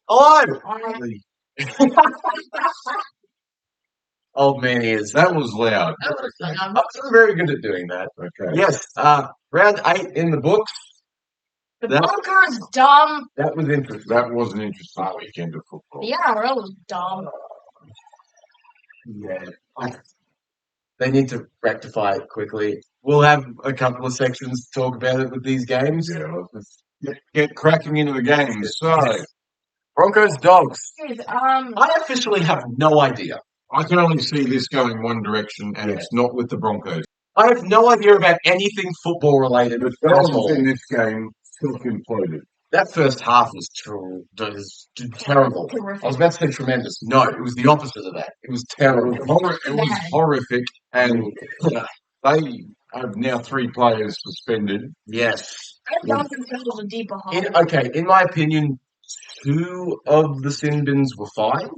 Hello! I- Old man ears. That was loud. I'm very good at doing that. Okay. Yes, round 8 in the books. The That- bunker is dumb. That was interesting. That was an interesting weekend of football. The NRL is dumb. Yeah. They need to rectify it quickly. We'll have a couple of sections to talk about it with these games. Yeah, let's get cracking into the game. So, Broncos, Dogs. Dude, I officially have no idea. I can only see this going one direction, and it's not with the Broncos. I have no idea about anything football related. The at Dogs all. in this game self-imploded. That first half was terrible. I was about to say tremendous. No, it was the opposite of that. It was terrible. It was horrific, and they have now 3 players suspended. Yes. I don't think it was a deeper hole. In my opinion, 2 of the sin bins were fine.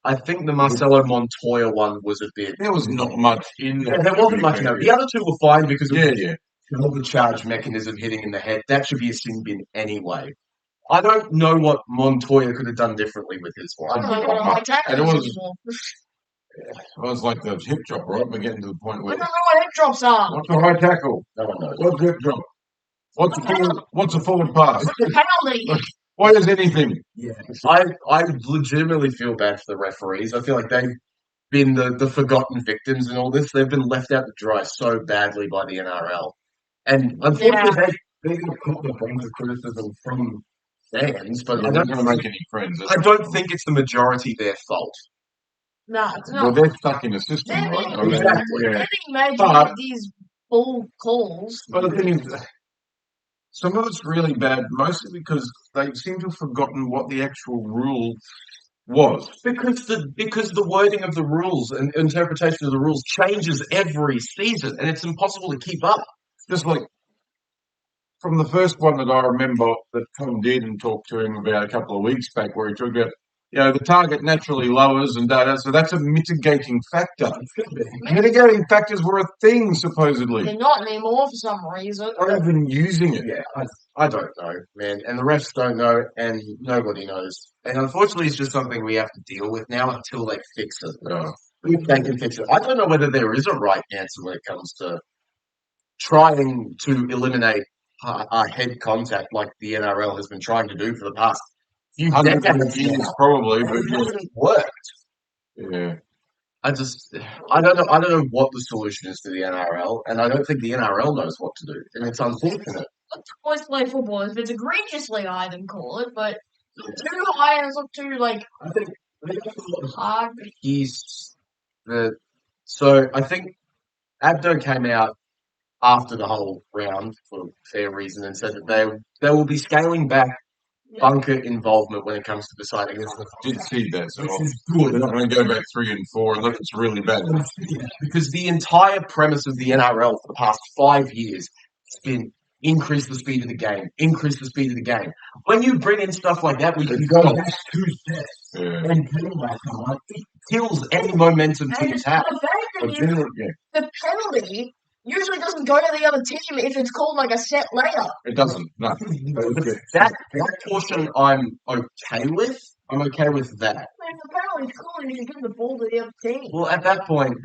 I think the Marcelo Montoya one was a bit. There was not much in there. There wasn't much in there. The other 2 were fine because of Yeah. the charge mechanism hitting in the head. That should be a sin bin anyway. I don't know what Montoya could have done differently with his I one. don't know what my tackle And it is was- anymore. It was like the hip drop, right? We're getting to the point I where don't know what hip drops are. what's a high tackle? No one knows. What's hip drop? What's a forward pass? What's the penalty? What is anything? Yeah, I legitimately feel bad for the referees. I feel like they've been the forgotten victims in all this. They've been left out to dry so badly by the NRL. And unfortunately, they're going to cop the brunt of criticism from fans, but They're not going to make any friends. I don't think it's the majority their fault. No, it's Well, not. they're stuck in a system, They're right? being, Exactly. Yeah. they're being made to But- make these bull calls. But the thing is, some of it's really bad, mostly because they seem to have forgotten what the actual rule was. Because the wording of the rules and interpretation of the rules changes every season, and it's impossible to keep up. Just like from the first one that I remember that Tom did and talked to him about a couple of weeks back, where he talked about, the target naturally lowers and data, so that's a mitigating factor. Mitigating factors were a thing, supposedly. They're not anymore for some reason. Not even using it. Yeah, I don't know, man. And the refs don't know, and nobody knows. And unfortunately, it's just something we have to deal with now until they fix it. Yeah. If they can fix it. I don't know whether there is a right answer when it comes to trying to eliminate head contact like the NRL has been trying to do for the past few decades. Years, probably, It but hasn't worked. yeah. I don't know what the solution is to the NRL, and I don't think the NRL knows what to do, and it's unfortunate. Always play football. If it's egregiously high, then call it. But too high and it's not too I think hard. So I think Abdo came out after the whole round for fair reason and said that they will be scaling back bunker involvement when it comes to deciding this. Did see that. So Which is they're good. not going to go back 3 and 4 unless it's really bad. Because the entire premise of the NRL for the past 5 years has been increase the speed of the game, increase the speed of the game. When you bring in stuff like that, we can go back 2 steps Yeah. and penalise someone. It kills any momentum And teams have. the bad thing is, Yeah, the penalty usually doesn't go to the other team if it's called like a set layup. it doesn't. No. That portion I'm okay with. I'm okay with that. If the penalty's called, you should give the ball to the other team. Well, at that point,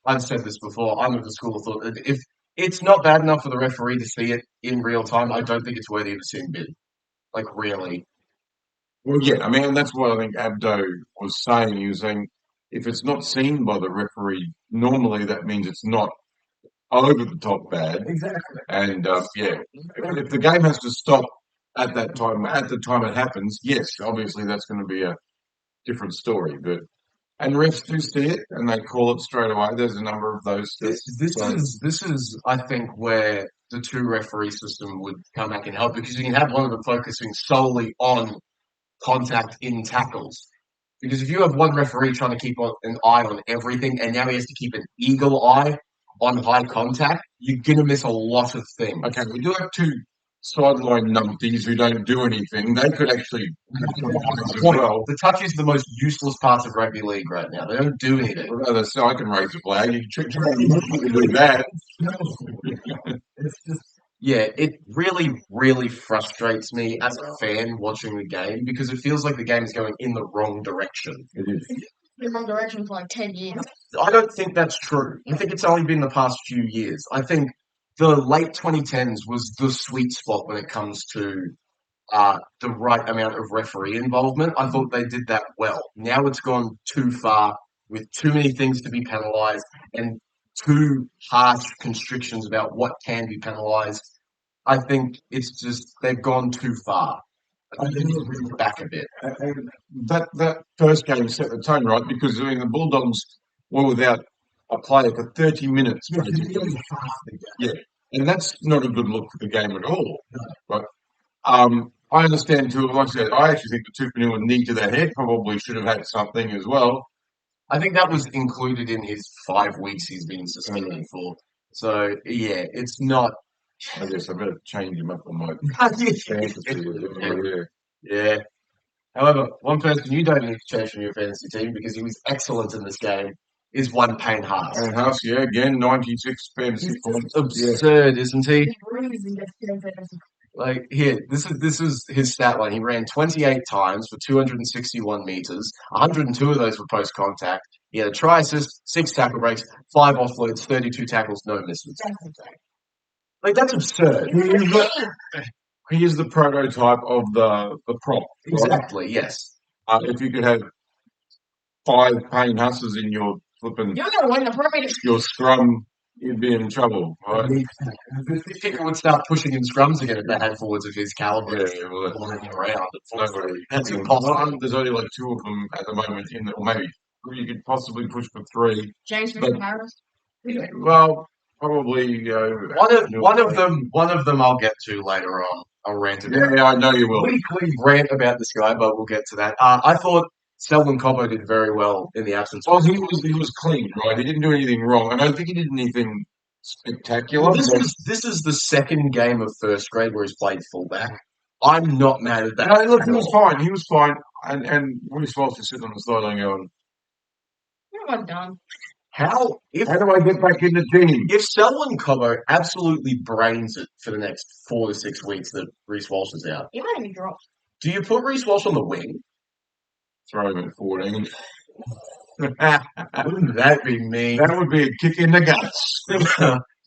I've said this before. I'm of the school of thought that if it's not bad enough for the referee to see it in real time, I don't think it's worthy of a sin bin. Like really. Well, yeah, I mean, and that's what I think Abdo was saying. He was saying if it's not seen by the referee, normally that means it's not over the top bad. Exactly. And if the game has to stop at that time, at the time it happens, yes, obviously that's going to be a different story. And refs do see it and they call it straight away. There's a number of those. This is I think where the 2 referee system would come back and help, because you can have one of them focusing solely on contact in tackles. Because if you have one referee trying to keep an eye on everything, and now he has to keep an eagle eye on high contact, you're going to miss a lot of things. Okay, we do have 2 sideline numpties who don't do anything. They could actually as well. The touch is the most useless part of rugby league right now. They don't do anything. Rather, so I can raise a flag. You can do that. It's just Yeah, it really, really frustrates me as a fan watching the game because it feels like the game is going in the wrong direction. It is. In the wrong direction for like 10 years. I don't think that's true. I think it's only been the past few years. I think the late 2010s was the sweet spot when it comes to the right amount of referee involvement. I thought they did that well. Now it's gone too far with too many things to be penalised and too harsh constrictions about what can be penalised. I think it's just they've gone too far. I think they need to bring it back a bit. And that first game set the tone, right? Because I mean, the Bulldogs were without a player for 30 minutes. Basically. Yeah, and that's not a good look for the game at all. Right? I understand too. Like I said, I actually think the Tupanua knee to the head probably should have had something as well. I think that was included in his 5 weeks he's been suspended for. So yeah, it's not. I guess I better change him up on my Yeah. Yeah. However, one person you don't need to change from your fantasy team because he was excellent in this game is one Payne Haas. And House, yeah, again, 96 fantasy points. Absurd, isn't he? He's really fantasy. Like here, this is his stat line. He ran 28 times for 261 meters. 102 of those were post contact. He had a try assist, 6 tackle breaks, 5 offloads, 32 tackles, no misses. Like that's absurd. He is the prototype of the prop. Right? Exactly. Yes. If you could have 5 Payne Husses in your flipping You're going to win the Premier. your scrum, you'd be in trouble, right? People would start pushing in scrums again if they had forwards of his caliber. Yeah, well, running around. nobody. That's impossible. There's only like 2 of them at the moment or maybe you could possibly push for 3. James But- Harris. Well, probably. One of them I'll get to later on. I'll rant about. Yeah, I know you will. Quickly rant about this guy, but we'll get to that. I thought Selwyn Cobbo did very well in the absence. Well, he was clean, right? He didn't do anything wrong. I don't think he did anything spectacular. Well, this is the second game of first grade where he's played fullback. I'm not mad at that. No, look, he was fine. He was fine. And Reece Walsh is sitting on the sideline going, What have I done? How how do I get back in the team? if Selwyn Cobbo absolutely brains it for the next 4 to 6 weeks that Reece Walsh is out, He might be dropped. do you put Reece Walsh on the wing? Throw him at 14. Wouldn't that be mean? That would be a kick in the guts.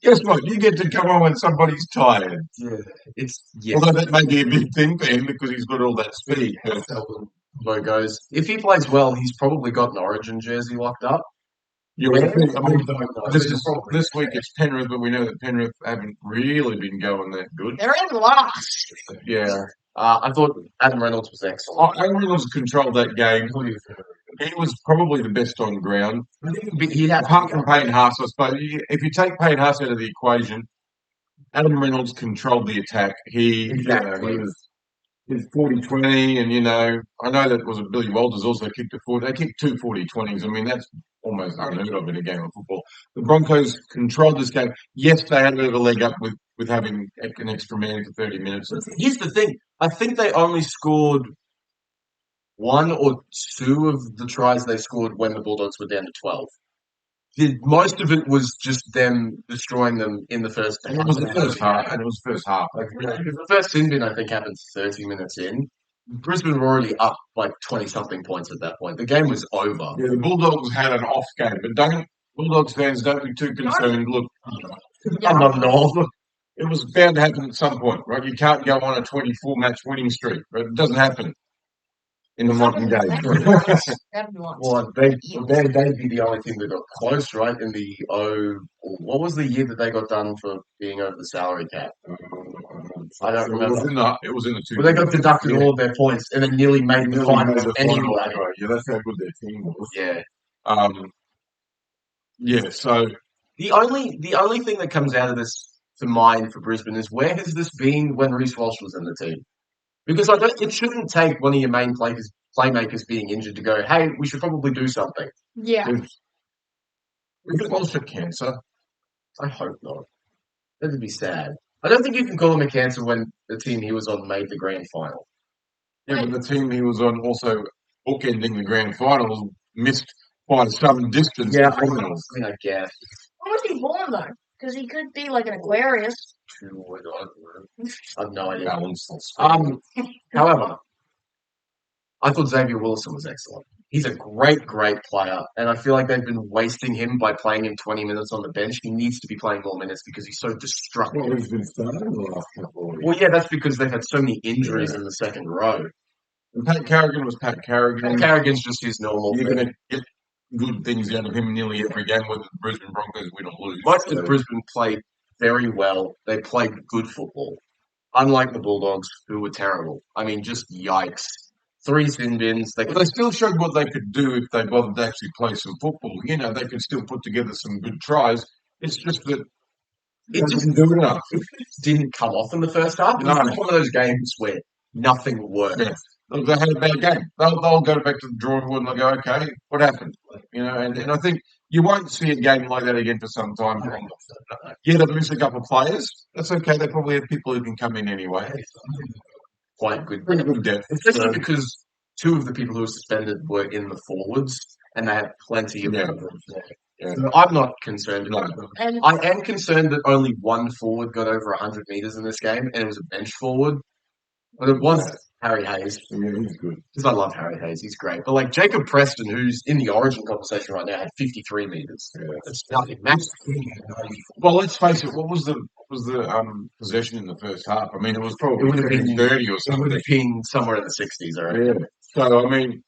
Guess what? You get to come on when somebody's tired. Yeah, it's yes. Although that may be a big thing for him because he's got all that speed. But Cobbo goes. If he plays well, he's probably got an Origin jersey locked up. you would think, I mean, don't know. this week it's Penrith, but we know that Penrith haven't really been going that good. They're in last. Yeah. I thought Adam Reynolds was excellent. Aaron Reynolds controlled that game. He was probably the best on ground. He had Apart from Payne Haas, I suppose. If you take Payne Haas out of the equation, Adam Reynolds controlled the attack. He was 40-20, and I know that was Billy Walters also kicked a 40. They kicked 2 40-20s. I mean, that's almost unheard of in a game of football. The Broncos controlled this game. Yes, they had a bit of a leg up with having an extra man for 30 minutes. Here's the thing. I think they only scored 1 or 2 of the tries they scored when the Bulldogs were down to 12. Most of it was just them destroying them in the first half. And it was the first half. The first sin bin, I think, happened 30 minutes in. Brisbane were already up like 20-something points at that point. The game was over. Yeah, the Bulldogs had an off game, but Bulldogs fans don't be too concerned. Look, I'm not at all. it was bound to happen at some point, right? You can't go on a 24-match winning streak, right? It doesn't happen in the modern game. Well, they'd be the only team that got close, right? In the what was the year that they got done for being over the salary cap? I don't remember. It was in the 2. Well, they got deducted all of their points and then nearly made the finals anyway. Yeah, that's how good their team was. Yeah. Yeah. So the only thing that comes out of this for mine for Brisbane is where has this been when Reece Walsh was in the team? Because it shouldn't take one of your main playmakers being injured to go, hey, we should probably do something. Yeah. Reece Walsh had cancer. I hope not. That would be sad. I don't think you can call him a cancer when the team he was on made the grand final. Yeah, but the team he was on also bookending the grand final missed by some distance. Yeah, I guess. When was he born, though? Because he could be like an Aquarius. I have no idea. Balance. However, I thought Xavier Wilson was excellent. He's a great, great player, and I feel like they've been wasting him by playing him 20 minutes on the bench. He needs to be playing more minutes because he's so destructive. Well, he's been starting the last couple of weeks. Well, yeah, that's because they've had so many injuries in the second row. And Pat Carrigan was Pat Carrigan. Pat Carrigan's just his normal You're thing. going to get good things out of him nearly every game, whether the Brisbane Broncos win or lose. Most of Brisbane played very well. They played good football, unlike the Bulldogs, who were terrible. I mean, just yikes. 3 sin bins. But they still showed what they could do if they bothered to actually play some football. You know, they could still put together some good tries. It's just that It just didn't do enough. didn't come off in the first half. It was No. one of those games where nothing worked. Yeah. They had a bad game. They'll go back to the drawing board and they'll go, okay, what happened? You know, and I think you won't see a game like that again for some time. Yeah, they've missed a couple of players. That's okay. They probably have people who can come in anyway. Quite good. Pretty good depth. Especially because 2 of the people who were suspended were in the forwards, and they had plenty of Yeah. So I'm not concerned No. about them. And I am concerned that only 1 forward got over 100 metres in this game, and it was a bench forward. But it was Harry Hayes, Yeah, he's good. because I love Harry Hayes. He's great. But like Jacob Preston, who's in the Origin conversation right now, had 53 metres. Yeah. That's nothing. Max Well, let's face it. What was the possession in the first half? I mean, it was probably It would have been 30 or it would something. have been somewhere in the 60s, I reckon. Yeah. So I mean,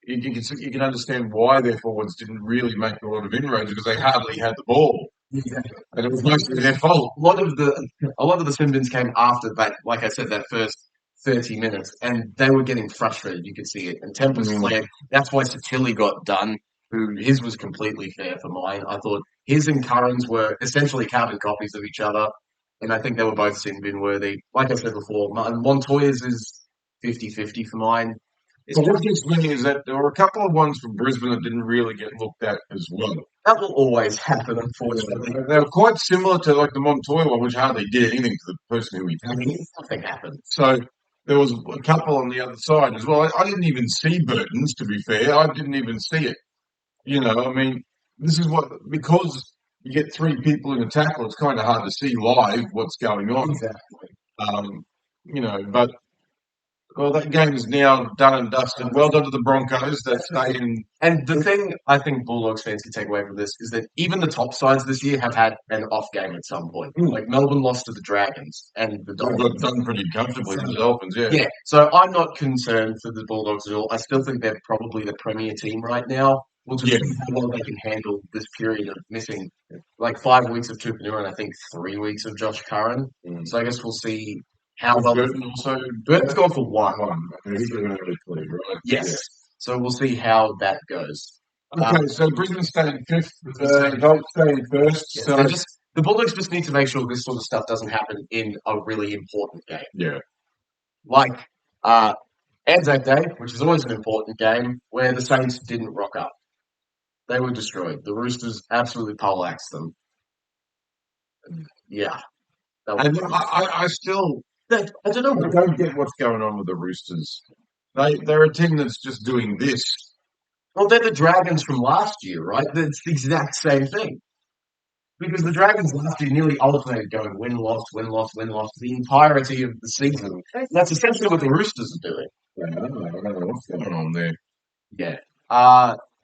you can understand why their forwards didn't really make a lot of inroads because they hardly had the ball, and it was mostly their fault. A lot of the sin bins came after that, like I said, that first 30 minutes, and they were getting frustrated. You could see it. And Tempest flared. That's why Satilli got done, who his was completely fair for mine. I thought his and Curran's were essentially carbon copies of each other, and I think they were both sin bin worthy. Like I said before, Montoya's is 50-50 for mine. So what gets me is that there were a couple of ones from Brisbane that didn't really get looked at as well. That will always happen, unfortunately. They were quite similar to like the Montoya one, which hardly did anything to the person who he tackled. Nothing happened. So there was a couple on the other side as well. I didn't even see Burton's, to be fair. I didn't even see it. You know, I mean, this is what, because you get 3 people in a tackle, it's kind of hard to see live what's going on. Exactly. You know, but, well, that game is now done and dusted. Well done to the Broncos. That stayed in. And the thing I think Bulldogs fans can take away from this is that even the top sides this year have had an off game at some point. Like Melbourne lost to the Dragons and the They Dolphins. got done pretty comfortably with the Dolphins, yeah. Yeah, so I'm not concerned for the Bulldogs at all. I still think they're probably the premier team right now. We'll just see how well they can handle this period of missing like 5 weeks of Tupanua and I think 3 weeks of Josh Curran. So I guess we'll see how well. Burton also. Burton's gone for 1. Okay, he's going to play, right? Yes. So we'll see how that goes. Okay, so Brisbane staying 5th, Dogs staying 1st. Yeah, So the Bulldogs just need to make sure this sort of stuff doesn't happen in a really important game. yeah, Like Anzac Day, which is always an important game, where the Saints didn't rock up. They were destroyed. The Roosters absolutely poleaxed them. Yeah. and I still I don't know. I don't get what's going on with the Roosters. They're a team that's just doing this. Well, they're the Dragons from last year, right? It's the exact same thing. Because the Dragons last year nearly alternated going win-loss, win-loss, win-loss the entirety of the season. That's essentially what the Roosters are doing. I don't know what's going on there. Yeah.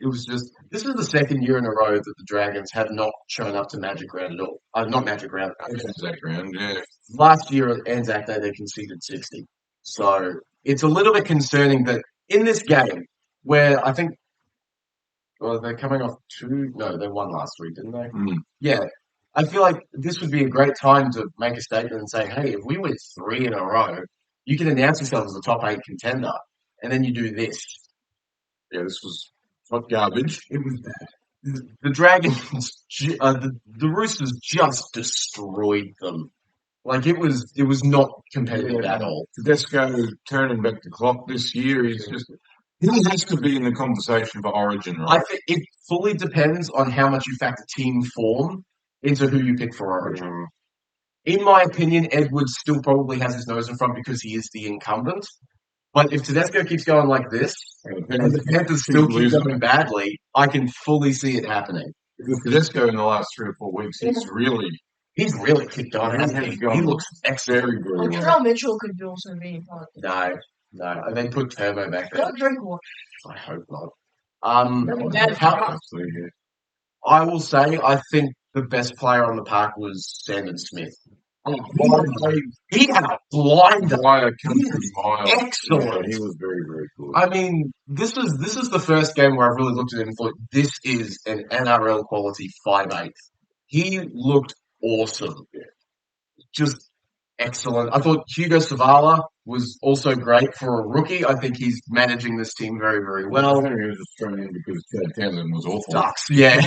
It was just, this is the second year in a row that the Dragons have not shown up to Magic Round at all. Not Magic Round. Anzac round, yeah. Last year at Anzac Day, they conceded 60. So it's a little bit concerning that in this game, where I think, well, they're coming off 2, no, they won last week, didn't they? Yeah. I feel like this would be a great time to make a statement and say, hey, if we win 3 in a row, you can announce yourself as a top 8 contender. And then you do this. Yeah, this was not garbage. It was bad. The Dragons, the Roosters just destroyed them. Like it was not competitive at all. Tedesco turning back the clock this year is just. He has to be in the conversation for Origin, right? I think it fully depends on how much you factor team form into who you pick for Origin. In my opinion, Edwards still probably has his nose in front because he is the incumbent. But if Tedesco keeps going like this, and the Panthers still keep going badly, I can fully see it happening. With Tedesco in the last 3 or 4 weeks, he's really He's really kicked on, hasn't he? He looks excellent. Very, very well. Latrell Mitchell could also be fun. No. They put Turbo back there. Don't drink water. I hope not. That's I will say, I think the best player on the park was Sandon Smith. He had a blinder. By a country mile. Excellent. He was very, very good. I mean, this is the first game where I really looked at him and thought, this is an NRL quality 5'8". He looked awesome. Just excellent. I thought Hugo Savala was also great for a rookie. I think he's managing this team very, very well. I think he was just thrown in because Chad Townsend was awful. Ducks, yeah.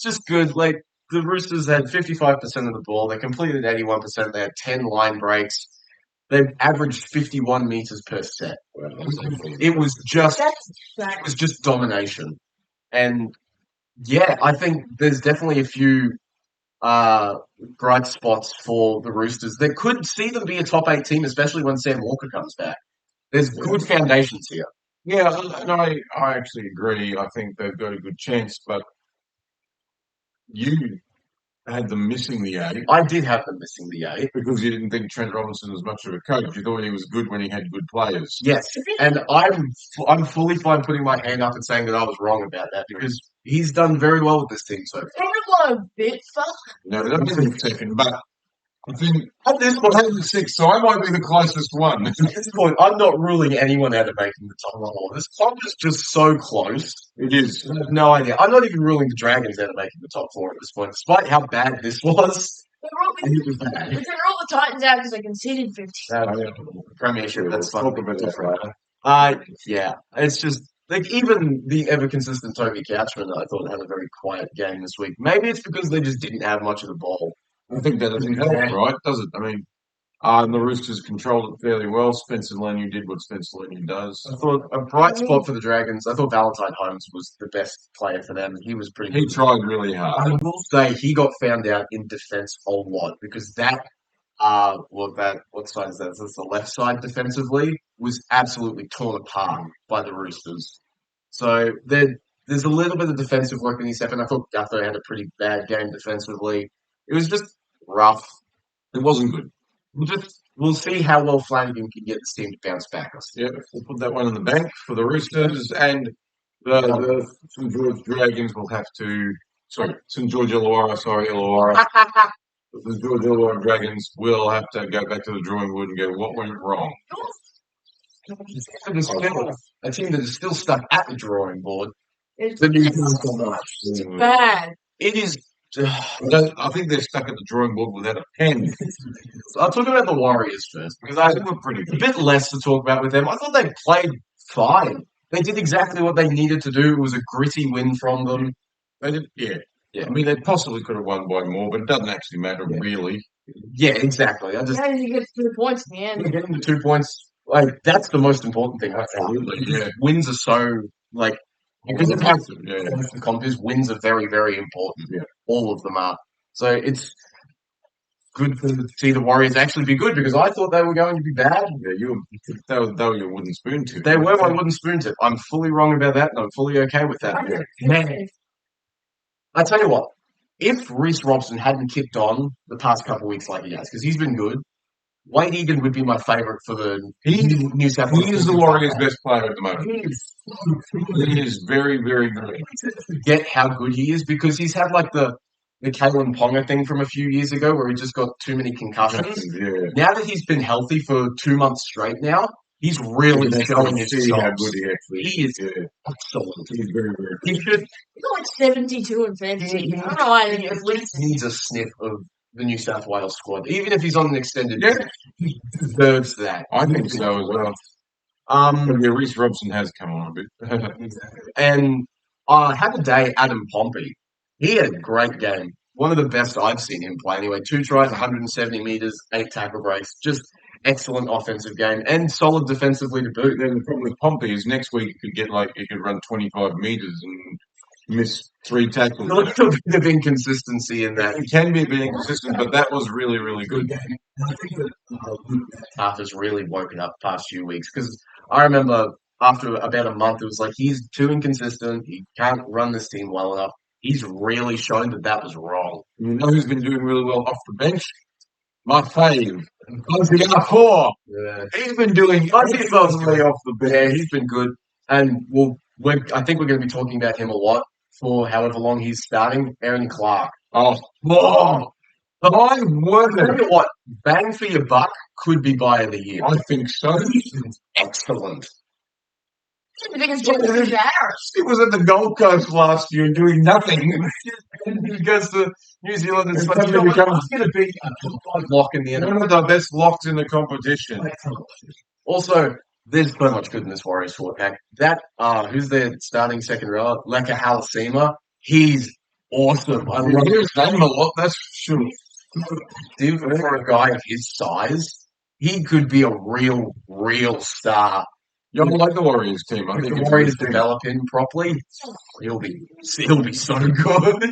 Just good. Like, the Roosters had 55% of the ball. They completed 81%. They had 10 line breaks. They averaged 51 meters per set. It was just domination. And yeah, I think there's definitely a few bright spots for the Roosters. They could see them be a top 8 team, especially when Sam Walker comes back. There's good foundations here. Yeah, and I actually agree. I think they've got a good chance, but you had them missing the 8 I did have them missing the 8. because you didn't think Trent Robinson was much of a coach. You thought he was good when he had good players. Yes, and I'm fully fine putting my hand up and saying that I was wrong about that because he's done very well with this team so far. Everyone a bit fuck. No, that was in second, but I think At this point, I had the 6, so I might be the closest one. at this point, I'm not ruling anyone out of making the top 4. This comp is just so close. It is. I have no idea. I'm not even ruling the Dragons out of making the top 4 at this point, despite how bad this was. We can roll the Titans out because they conceded 50. Premiership, that's We'll fun. talk about that later. Yeah, it's just like even the ever consistent Toby Couchman, I thought had a very quiet game this week. Maybe it's because they just didn't have much of the ball. I think that doesn't help, right? Does it? I mean, the Roosters controlled it fairly well. Spencer Leniu did what Spencer Leniu does. I thought a bright spot for the Dragons. I thought Valentine Holmes was the best player for them. He was pretty He good. tried really I hard. will say he got found out in defense a lot because that what side is that? That's the left side defensively was absolutely torn apart by the Roosters. So there's a little bit of defensive work in his step, and I thought Gutho had a pretty bad game defensively. It was just rough. It wasn't good. We'll see how well Flanagan can get this team to bounce back. Yeah, we'll put that one in the bank for the Roosters, and the St George Dragons will have to. Sorry, St George Illawarra. Sorry, Illawarra. The George Illawarra Dragons will have to go back to the drawing board and go, what went wrong? A team that is still stuck at the drawing board. It's The Newcastle Knights. bad. It is. I think they're stuck at the drawing board without a pen. I'll talk about the Warriors first because I They were pretty a good. bit less to talk about with them. I thought they played fine. They did exactly what they needed to do. It was a gritty win from them. They did, yeah. Yeah. I mean, they possibly could have won by more, but it doesn't actually matter, really. Yeah, exactly. I just Yeah, you get 2 points in the end. getting the 2 points. Like that's the most important thing. I think. Absolutely, yeah. Wins are so like because of how Yeah. the comp is. Wins are very, very important. Yeah. All of them are. So it's good to see the Warriors actually be good because I thought they were going to be bad. Yeah, they were your wooden spoon tip. They were my wooden spoon tip. I'm fully wrong about that, and I'm fully okay with that. Man, I tell you what, if Reece Robson hadn't kicked on the past couple of weeks like he has, because he's been good, Wade Egan would be my favourite for the New South Wales. He is the Warriors' best player at the moment. He is. He is very, very good. Forget how good he is because he's had like the Kalen Ponga thing from a few years ago where he just got too many concussions. Yeah. Now that he's been healthy for 2 months straight now, he's really showing his see how chops. good he actually is. He is Yeah. excellent. He's very, very good. He should He's like 72 and fantasy. I don't know why I think at it's least needs a sniff of the New South Wales squad. Even if he's on an extended Yeah. he deserves that. I think so as well. Um, Yeah, Reece Robson has come on a bit. and have a day, Adam Pompey. He had a great game. One of the best I've seen him play anyway. 2 tries, 170 metres, 8 tackle breaks. Just excellent offensive game and solid defensively to boot. Then the problem with Pompey is next week he could run 25 metres and miss 3 tackles. A little bit of inconsistency in that. He can be a bit inconsistent, but that was really, really good. I think that Taff has really woken up the past few weeks because I remember after about a month, it was like he's too inconsistent. He can't run this team well enough. he's really shown that was wrong. You know who's been doing really well off the bench? My fave, R4. Yeah. He's been doing excellently off the bench. Yeah, he's been good. And I think we're going to be talking about him a lot for however long he's starting. Aaron Clark. Oh, my word. Tell you what, bang for your buck could be buy of the year. I think so. Excellent. I think it's James Harris. He was at the Gold Coast last year doing nothing. He goes to New Zealand and But you know what? He's going to be a top 5 lock in the one NFL. of the best locks in the competition. Also, there's so much good in this Warriors forward pack. That who's their starting second rower? Leka Halasima. He's awesome. I I love hear his name a lot, that's sure. Steve for a guy of his size. He could be a real star. Yeah, I like the Warriors team. I If think the it's Warriors a good team. develop him properly, he'll be so good.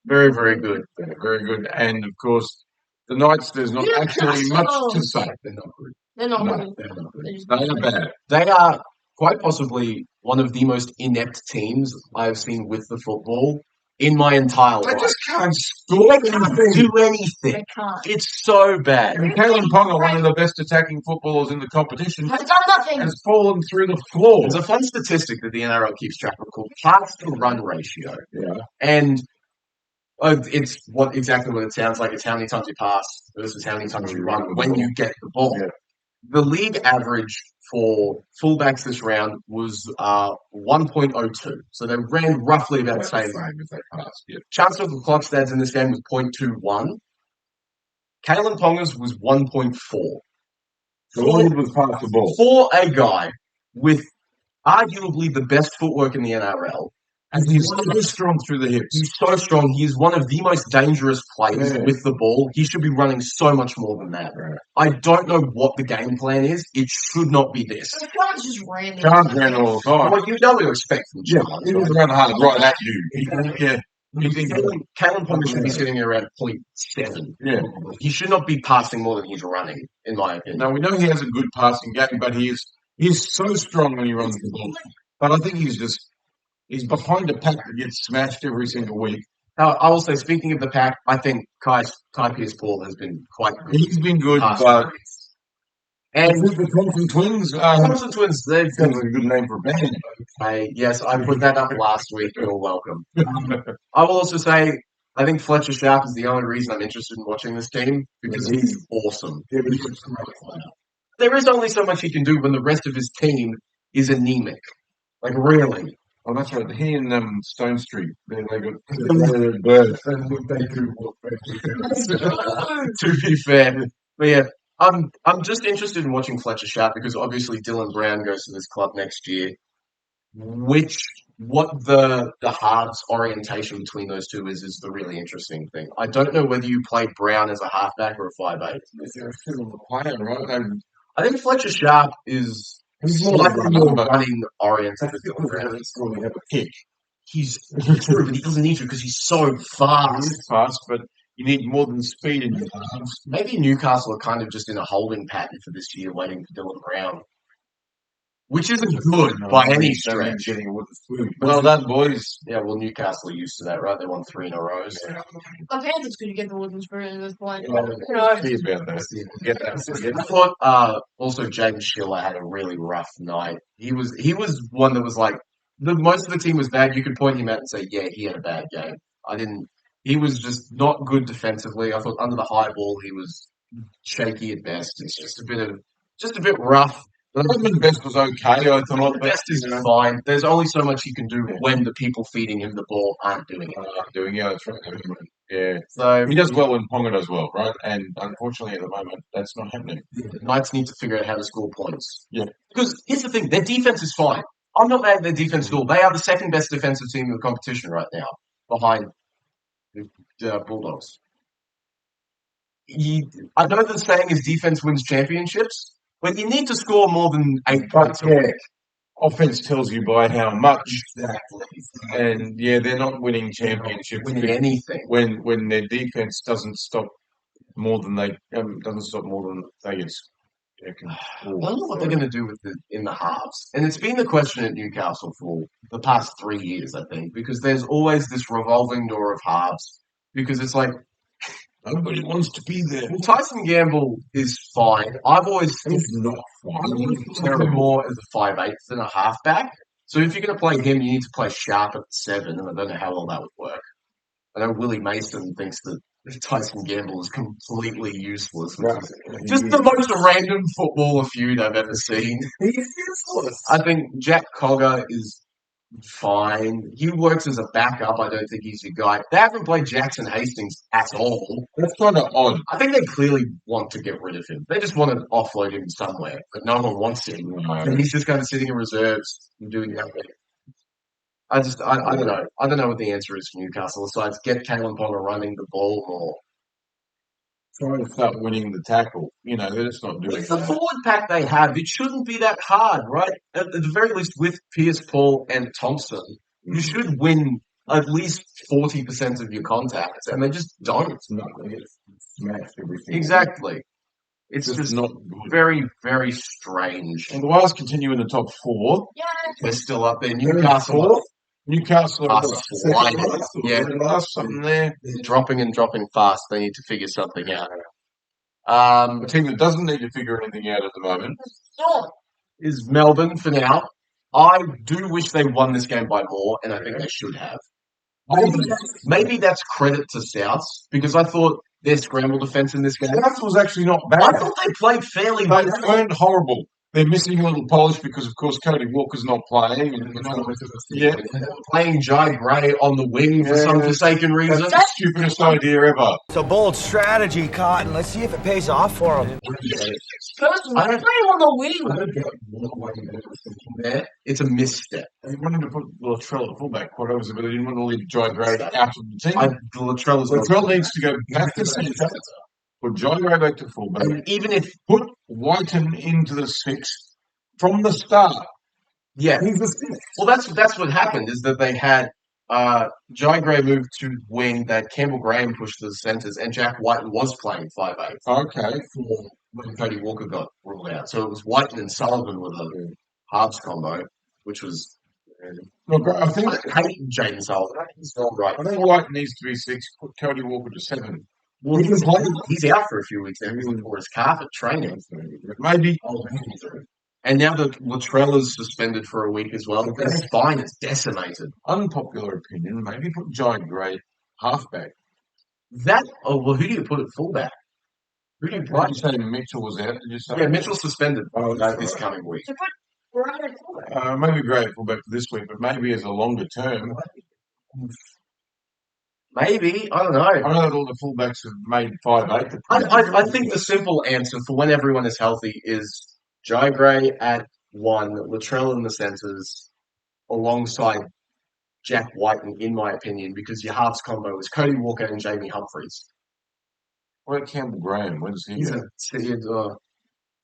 Very, very good. Yeah, very good. And of course, the Knights, there's not Yeah, actually much to Castles. say. They're not good. They're not No, good. They're not good. They're just They are bad. They are quite possibly one of the most inept teams I've seen with the football in my entire They life. just can't score They can't anything. do They anything. can't. It's so bad. And Kalen Ponga, one of the best attacking footballers in the competition, Has done nothing. has fallen through the floor. There's a fun statistic that the NRL keeps track of called pass to run ratio. Yeah. And it's exactly what it sounds like. It's how many times you pass versus how many times you run when you get the ball. Yeah. The league average for fullbacks this round was 1.02. So they ran roughly about the same. as they passed. Yeah. Chance of the clock stats in this game was 0.21. Kalen Ponga's was 1.4. So all he did was pass the ball. For a guy with arguably the best footwork in the NRL, And he's so strong through the hips. he's so strong. He is one of the most dangerous players Yeah. with the ball. He should be running so much more than that. Right. I don't know what the game plan is. It should not be this. The Giants just ran these Chance guys. ran all the time. Well, you know what to expect from Yeah, Chance. he was run hard right at you. Yeah. Kalen Ponga should be sitting around 0.7. Yeah. He should not be passing more than he's running, in my opinion. Now we know he has a good passing game, but he's so strong when he runs the ball. But I think he's behind a pack that gets smashed every single week. I will say, speaking of the pack, I think Kai Pierce-Paul has been quite good. He's been good, passing but rates. And the Thompson Twins, Thompson Twins, they've sounds like a good name for a band. yes, I put that up last week. You're welcome. I will also say, I think Fletcher Sharp is the only reason I'm interested in watching this team because he's awesome. There is only so much he can do when the rest of his team is anemic. Like, really. Oh, that's right. He and Stone Street, they got birds. To be fair. But yeah, I'm just interested in watching Fletcher Sharp because obviously Dylan Brown goes to this club next year. What the halves orientation between those two is the really interesting thing. I don't know whether you play Brown as a halfback or a 5'8". They're a similar player, right? I think Fletcher Sharp is slightly more running oriented. They have a kick. He's true, but he doesn't need to because he's so fast. He's fast, but you need more than speed in your arms. Maybe Newcastle are kind of just in a holding pattern for this year, waiting for Dylan Brown, which isn't good by any stretch. Getting with the food. Well done, boys. Yeah, well, Newcastle are used to that, right? They won 3 in a row. So. The Panthers could get the wooden spoon at this point. Yeah, Who knows? see about that. Get that. I thought also James Schiller had a really rough night. He was one that was like most of the team was bad. You could point him out and say, yeah, he had a bad game. He was just not good defensively. I thought under the high ball he was shaky at best. It's just a bit rough. Redmond Best was okay, I thought. The best is fine. There's only so much he can do when the people feeding him the ball aren't doing it. Yeah, that's right. Yeah. So He does well when Ponga does well, right? And unfortunately at the moment, that's not happening. the Knights need to figure out how to score points. Yeah. Because here's the thing, their defense is fine. I'm not mad at their defense at all. They are the second best defensive team in the competition right now, behind the Bulldogs. I know the saying is defense wins championships, but you need to score more than 8 points a week. Offense tells you by how much. Exactly. And yeah, they're not winning championships Winning anything. when their defense doesn't stop more than they can I wonder what they're going to do in the halves. And it's been the question at Newcastle for the past 3 years, I think, because there's always this revolving door of halves. Because it's like, Nobody wants to be there. well, Tyson Gamble is fine. I've always He's not thought him more as a 5'8" than a halfback. So if you're going to play him, you need to play sharp at 7, and I don't know how well that would work. I know Willie Mason thinks that Tyson Gamble is completely useless. Which is just the most random footballer feud I've ever seen. He's useless. I think Jack Cogger is fine. He works as a backup. I don't think he's your guy. They haven't played Jackson Hastings at all. That's kind of odd. I think they clearly want to get rid of him. They just want to offload him somewhere, but no one wants him. And he's just kind of sitting in reserves and doing nothing. I don't know. I don't know what the answer is for Newcastle besides get Kalen Ponga running the ball more. Trying to start winning the tackle. They're just not doing With the that. forward pack they have, it shouldn't be that hard, right? At the very least, with Pierce, Paul, and Thompson, you should win at least 40% of your contacts, and they just don't. It's not. They get smashed everything. Exactly. It's just not good. very, very strange. And the Wales continue in the top 4. Yeah. They're still up there. Newcastle Newcastle are Fast sliding. Yeah. last something there. dropping and dropping fast. They need to figure something out. A team that doesn't need to figure anything out at the moment. Sure. Is Melbourne for now. I do wish they won this game by more, and I think they should have. Maybe that's credit to Souths, because I thought their scramble defense in this game, That was actually not I bad. thought they played fairly They well. weren't horrible. They're missing a little polish because, of course, Cody Walker's not playing. Yeah, Playing Jai Gray on the wing for some forsaken reason. that's the stupidest idea ever. It's a bold strategy, Cotton. Let's see if it pays off for him. Personally, I don't- play on the wing. There, it's a misstep. They wanted to put Latrell at fullback, whatever, but they didn't want to leave Jai Gray out of the team. Latrell is Latrell needs to go back to centre, put Jai Gray back to fullback, and even if put Whiten into the 6 from the start. yeah, He's the 6. well that's what happened is that they had Jai Gray moved to wing, that Campbell Graham pushed to the centres, and Jack Whiten was playing 5'8" Okay. for when Cody Walker got ruled out. So it was Whiten and Sullivan with a halves combo, which was Look, I think I hate Jaden Sullivan. He's not right. I think White needs to be 6. Put Cody Walker to 7. Well, he's out for a few weeks now. He tore his calf at training. Maybe. And now that Latrell is suspended for a week as well, his spine is decimated. Unpopular opinion. Maybe put Jai Gray halfback. Well, who do you put at fullback? Who do you play? You say Mitchell was out? Did you say? Yeah, Mitchell's suspended that's this right. coming week. To put Brian at fullback. Maybe Gray at fullback for this week, but maybe as a longer term. Maybe, I don't know. I know that all the fullbacks have made 5'8". I think the simple answer for when everyone is healthy is Jai Gray at 1, Latrell in the centres, alongside Jack Whiten, in my opinion, because your halves combo is Cody Walker and Jamie Humphreys. What about Campbell Graham? Where does he He's go?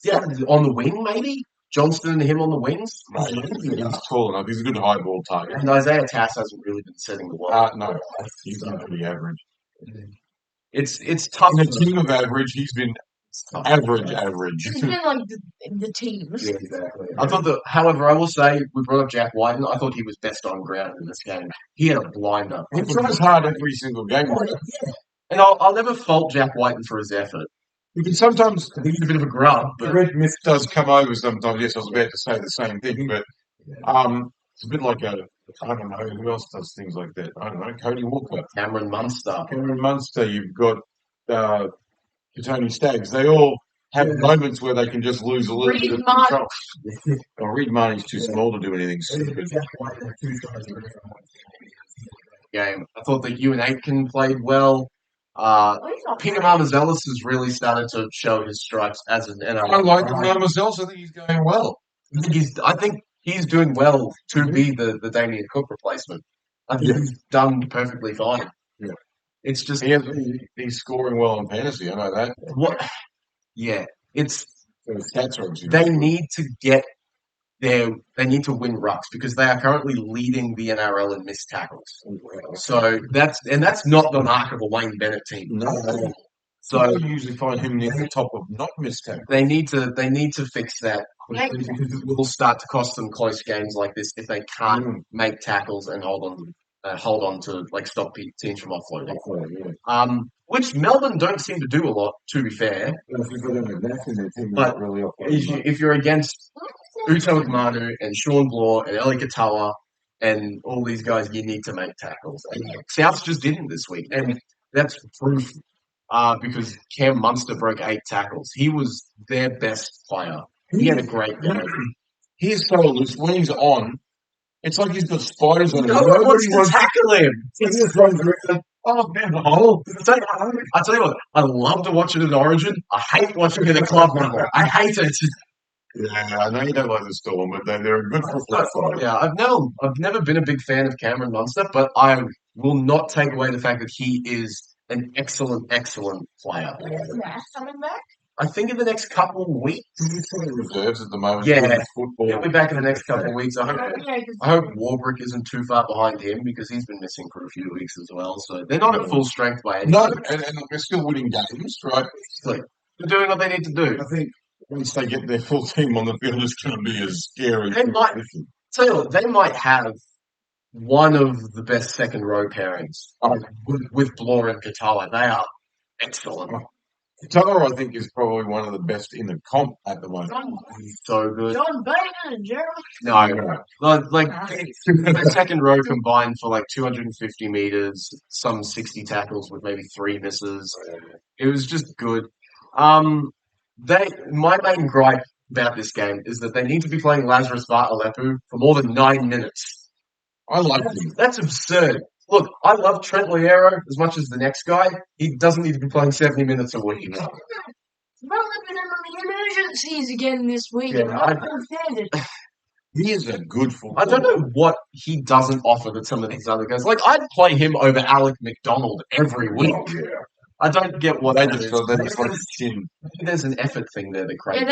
yeah, on the wing, maybe? Johnston and him on the wings? He's tall enough. He's a good high ball target. And Isaiah Tass hasn't really been setting the world. No, he's been pretty average. It's tough. In a team of average, he's been average. It's been like the teams. Yeah, exactly. I thought that, however, I will say, we brought up Jack Whiten. I thought he was best on ground in this game. He had a blinder. He tries hard every single game. And I'll never fault Jack Whiten for his effort. You can sometimes He's a bit of a grub, the but red mist does come over sometimes. Yes, I was about to say the same thing, but it's a bit like I don't know who else does things like that. I don't know, Cody Walker, Cameron Munster. Cameron Munster. You've got Tony Staggs. They all have moments where they can just lose a little bit of control. Reed Marnie's too small to do anything stupid. Game. I thought that Ewan Aitken played well. Peter Marmazelis has really started to show his stripes as an NRL. I like Marmazelis. I think he's going well. I think he's doing well to be the Damien Cook replacement. I think he's done perfectly fine. Yeah. It's just He's scoring well in fantasy. I know that. what. Yeah, it's So his stats are obviously they need to get they need to win rucks because they are currently leading the NRL in missed tackles. So that's not the mark of a Wayne Bennett team. No. So So I usually find him near the top of not missed tackles. they need to fix that because it will start to cost them close games like this if they can't make tackles and hold on to like stop teams from offloading. Which Melbourne don't seem to do a lot, to be fair. But if you're against Uto Manu and Sean Bloor and Eli Katoa and all these guys, you need to make tackles. And Souths just didn't this week, and that's proof. Because Cam Munster broke 8 tackles. He was their best player. He had a great game. He is so loose. When he's on, it's like he's got spiders on him. No one wants to tackle him. He just runs around. Oh, man, the hole. I tell you what, I love to watch it in Origin. I hate watching it at club level. I hate it. Yeah, I know you don't like the Storm, but they're a good football side. Yeah, I've never been a big fan of Cameron Munster, but I will not take away the fact that he is an excellent player. Coming back? I think in the next couple of weeks. He's in reserves at the moment. Yeah, football. He'll be back in the next couple of weeks. I hope Warbrick isn't too far behind him because he's been missing for a few weeks as well. So they're not at full strength by any No, means. and they're still winning games, right? So they're doing what they need to do. I think once they get their full team on the field, it's going to be as scary. They might. Tell you what, they might have one of the best second row pairings with Bloor and Katoa. They are excellent. Katoa, I think, is probably one of the best in the comp at the moment. He's so good. John Bateman and Gerald. No. Like the second row combined for like 250 meters, some 60 tackles with maybe 3 misses. It was just good. My main gripe about this game is that they need to be playing Lazarus Vatalepu for more than 9 minutes. I like him. That's absurd. Look, I love Trent Liero as much as the next guy. He doesn't need to be playing 70 minutes a week. Well, they've been in the emergencies again this week. Yeah, I don't understand it. He is a good footballer. I don't know what he doesn't offer that some of these other guys. Like, I'd play him over Alec McDonald every week. Oh, yeah. I don't get what They that just is. got that chin. Maybe there's an effort thing there that Yeah, Craig.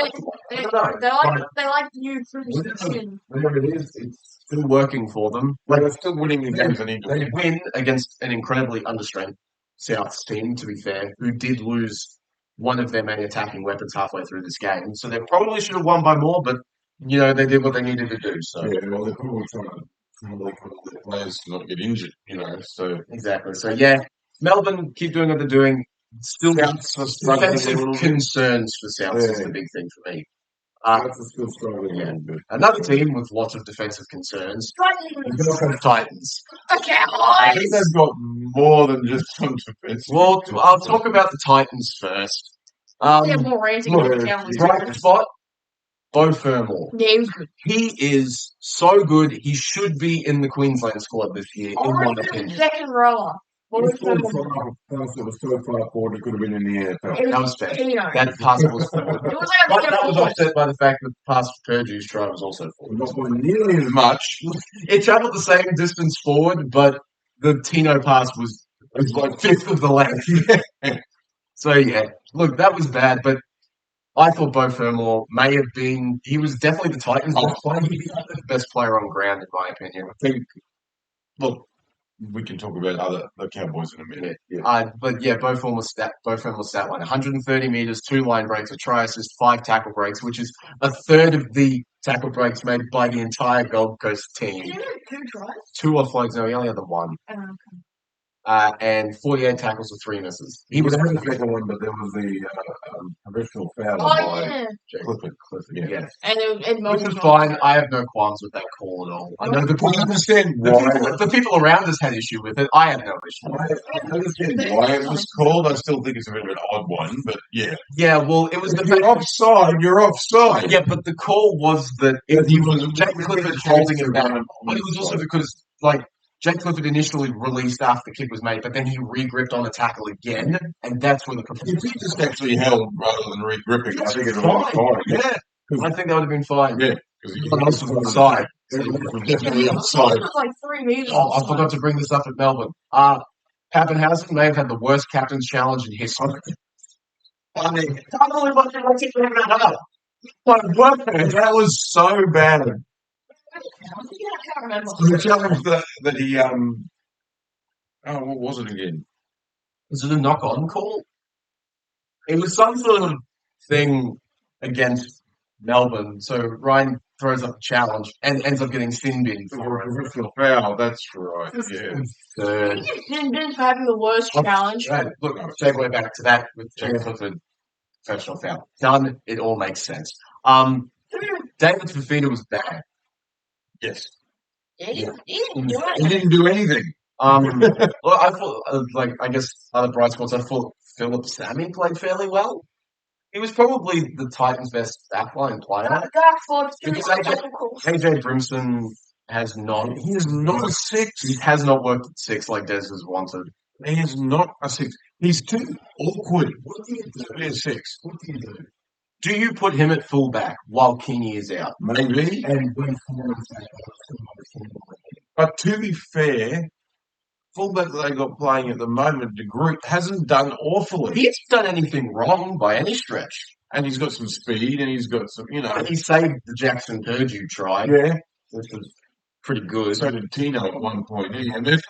they like you through the skin. Whatever it is, it's still working for them. They're still winning the games they need to They win. win against an incredibly understrength Souths team, to be fair, who did lose one of their main attacking weapons halfway through this game. So they probably should have won by more, but, they did what they needed to do. So Yeah, well, they're probably trying to make their players not get injured, so. exactly. So, yeah, Melbourne, keep doing what they're doing. Still, Souths are struggling a defensive little bit. concerns for Souths is the big thing for me. Souths are still struggling a little bit. Another team with lots of defensive concerns, the Titans. The I Cowboys! think they've got more than just some defense. Well, I'll talk about the Titans first. They have more ranting than the Cowboys. Bright spot, Bo Fermor. Yeah, he was good. He is so good. He should be in the Queensland squad this year, in my opinion. Second rower. It was so far forward, it could have been in the AFL. That was fair. Tino. That pass was forward. It was But like that was offset by the fact that the pass for Purdue's try was also forward. Not by nearly as much. It travelled the same distance forward, but the Tino pass was like fifth of the length. So, yeah, look, that was bad, but I thought Bo Fermor may have been, he was definitely the Titans' best player. He was the best player on ground, in my opinion. I think, look, we can talk about the Cowboys in a minute. But yeah, Bo Fermor's stat line, 130 meters, 2 line breaks, a try assist, 5 tackle breaks, which is a third of the tackle breaks made by the entire Gold Coast team. Did he have 2 tries? 2 offloads, no, he only had the 1. And 48 tackles with 3 misses. He was having the second one, but there was the original foul by Clifford. Yeah. And Which is fine. I have no qualms with that call at all. I know I understand why. the people around us had issue with it. I have no issue. I understand why it was called. I still think it's a bit of an odd one, but yeah. Yeah, well, it was If the you're offside, you're offside. Yeah, but the call was that it was Jack Clifford holding him back. But it was also because, Jack Clifford initially released after the kick was made, but then he re-gripped on a tackle again, and that's when the If he just actually held rather than re-gripping, I think it would have been fine. Yeah, I think that would have been fine. Yeah, because Everyone else was offside. definitely offside. It was like 3 meters. Oh, I forgot to bring this up at Melbourne. Pappenhausen may have had the worst captain's challenge in history. I mean, I can't believe I didn't bring that up. That was so bad. I can't remember. The challenge that he what was it again? Was it a knock-on call? It was some sort of thing against Melbourne. So Ryan throws up a challenge and ends up getting sin bin for it. Professional foul, that's right. Yeah. So, He's just been for having the worst challenge. right, look, segue back to that with Clifford professional foul. Done. It all makes sense. David Fafita was bad. Yes. He didn't He do it. didn't do anything. Well, I thought, I guess other bright spots. I thought Philip Sammy played fairly well. He was probably the Titans' best backline player. Because AJ Brimson has not. He is not a six. He has not worked at six like Des has wanted. He is not a six. He's too awkward. What do you do? Be a six. What do you do? Do you put him at fullback while Keeney is out? Maybe. But to be fair, fullback that they got playing at the moment, De Groot, hasn't done awfully. He hasn't done anything wrong by any stretch. And he's got some speed and he's got some, He saved the Jackson Purdue try, Yeah. which was pretty good. So did Tino at one point. Yeah. And This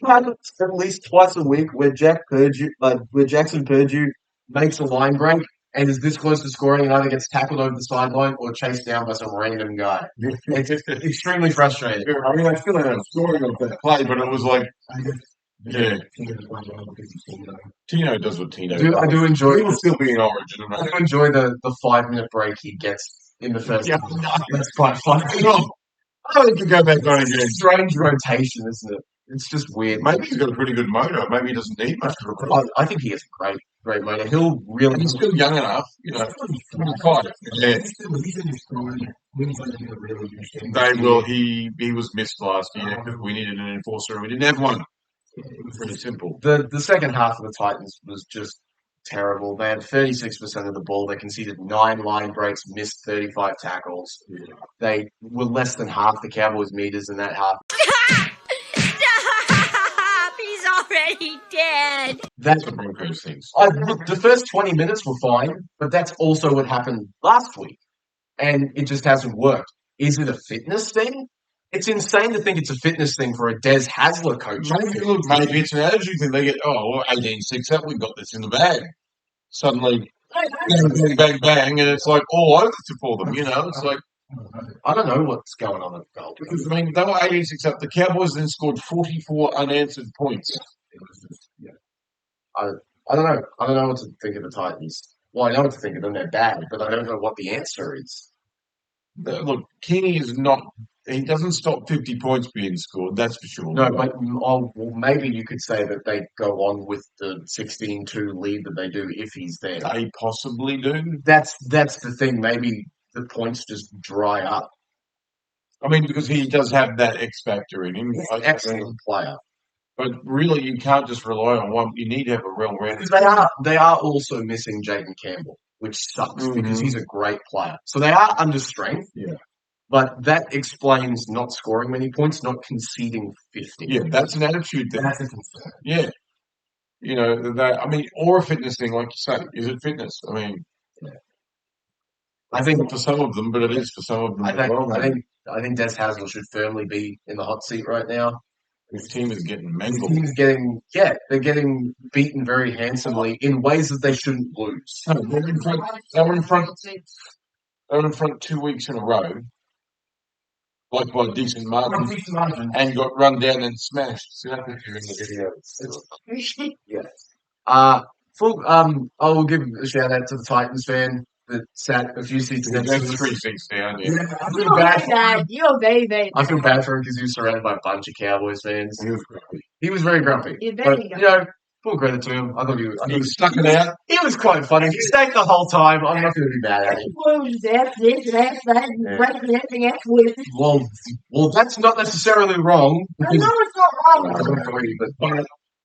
happens at least twice a week where Jackson Purdue makes a line break and is this close to scoring and either gets tackled over the sideline or chased down by some random guy. It's extremely frustrating. I mean, I still ended up scoring off that play, but it was like, yeah. Tino does what Tino does. I do enjoy He will still be in Origin. I do enjoy the 5-minute break he gets in the first Yeah. half. That's quite fun. I don't think you go back on again. Strange rotation, isn't it? It's just weird. Maybe he's got a pretty good motor. Maybe he doesn't need much of a I think he has a great motor. He'll really. He's still young enough, 25. Yeah. They will. He was missed last year because we needed an enforcer and we didn't have one. Pretty simple. The second half of the Titans was just terrible. They had 36% of the ball. They conceded 9 line breaks, missed 35 tackles. Yeah. They were less than half the Cowboys' meters in that half. He's already dead. That's the Broncos things. Look, the first 20 minutes were fine, but that's also what happened last week. And it just hasn't worked. Is it a fitness thing? It's insane to think it's a fitness thing for a Des Hasler coach. Maybe it's an attitude thing. They get, 18-6 up, we've got this in the bag. Suddenly, bang, bang, bang, and it's like all over for them, It's like, I don't know what's going on at Gold. Because, they were 18-6 up. The Cowboys then scored 44 unanswered points. I don't know. I don't know what to think of the Titans. Well, I know what to think of them. They're bad, but I don't know what the answer is. Look, Kenny is not... He doesn't stop 50 points being scored, that's for sure. No, but maybe you could say that they go on with the 16-2 lead that they do if he's there. They possibly do. That's the thing. Maybe the points just dry up. I mean, because he does have that X factor in him. He's an excellent player. But really, you can't just rely on one. You need to have a real round. Because they are also missing Jaden Campbell, which sucks because he's a great player. So they are under strength. Yeah. But that explains not scoring many points, not conceding 50. Yeah, that's an attitude thing. That's a concern. Yeah. Or a fitness thing, like you say. Is it fitness? I mean, I think for some of them, but it is for some of them as well. I think Des Hasler should firmly be in the hot seat right now. His team is getting mangled. They're getting beaten very handsomely in ways that they shouldn't lose. No, they were in front 2 weeks in a row, like by a decent margin, and got run down and smashed. So that's what you're in the video. Yes. I will give a shout out to the Titans fan that sat a few seats next to That's us. 3 seats down, yeah. I feel bad. You're very, very I feel bad for him because he was surrounded by a bunch of Cowboys fans. He was grumpy. He was very grumpy. You're very But, full credit to him. I thought he was. He was stuck it out. He was quite funny. He stayed the whole time. I'm not going to be mad at him. Well, that's not necessarily wrong. I know it's not wrong. I agree, but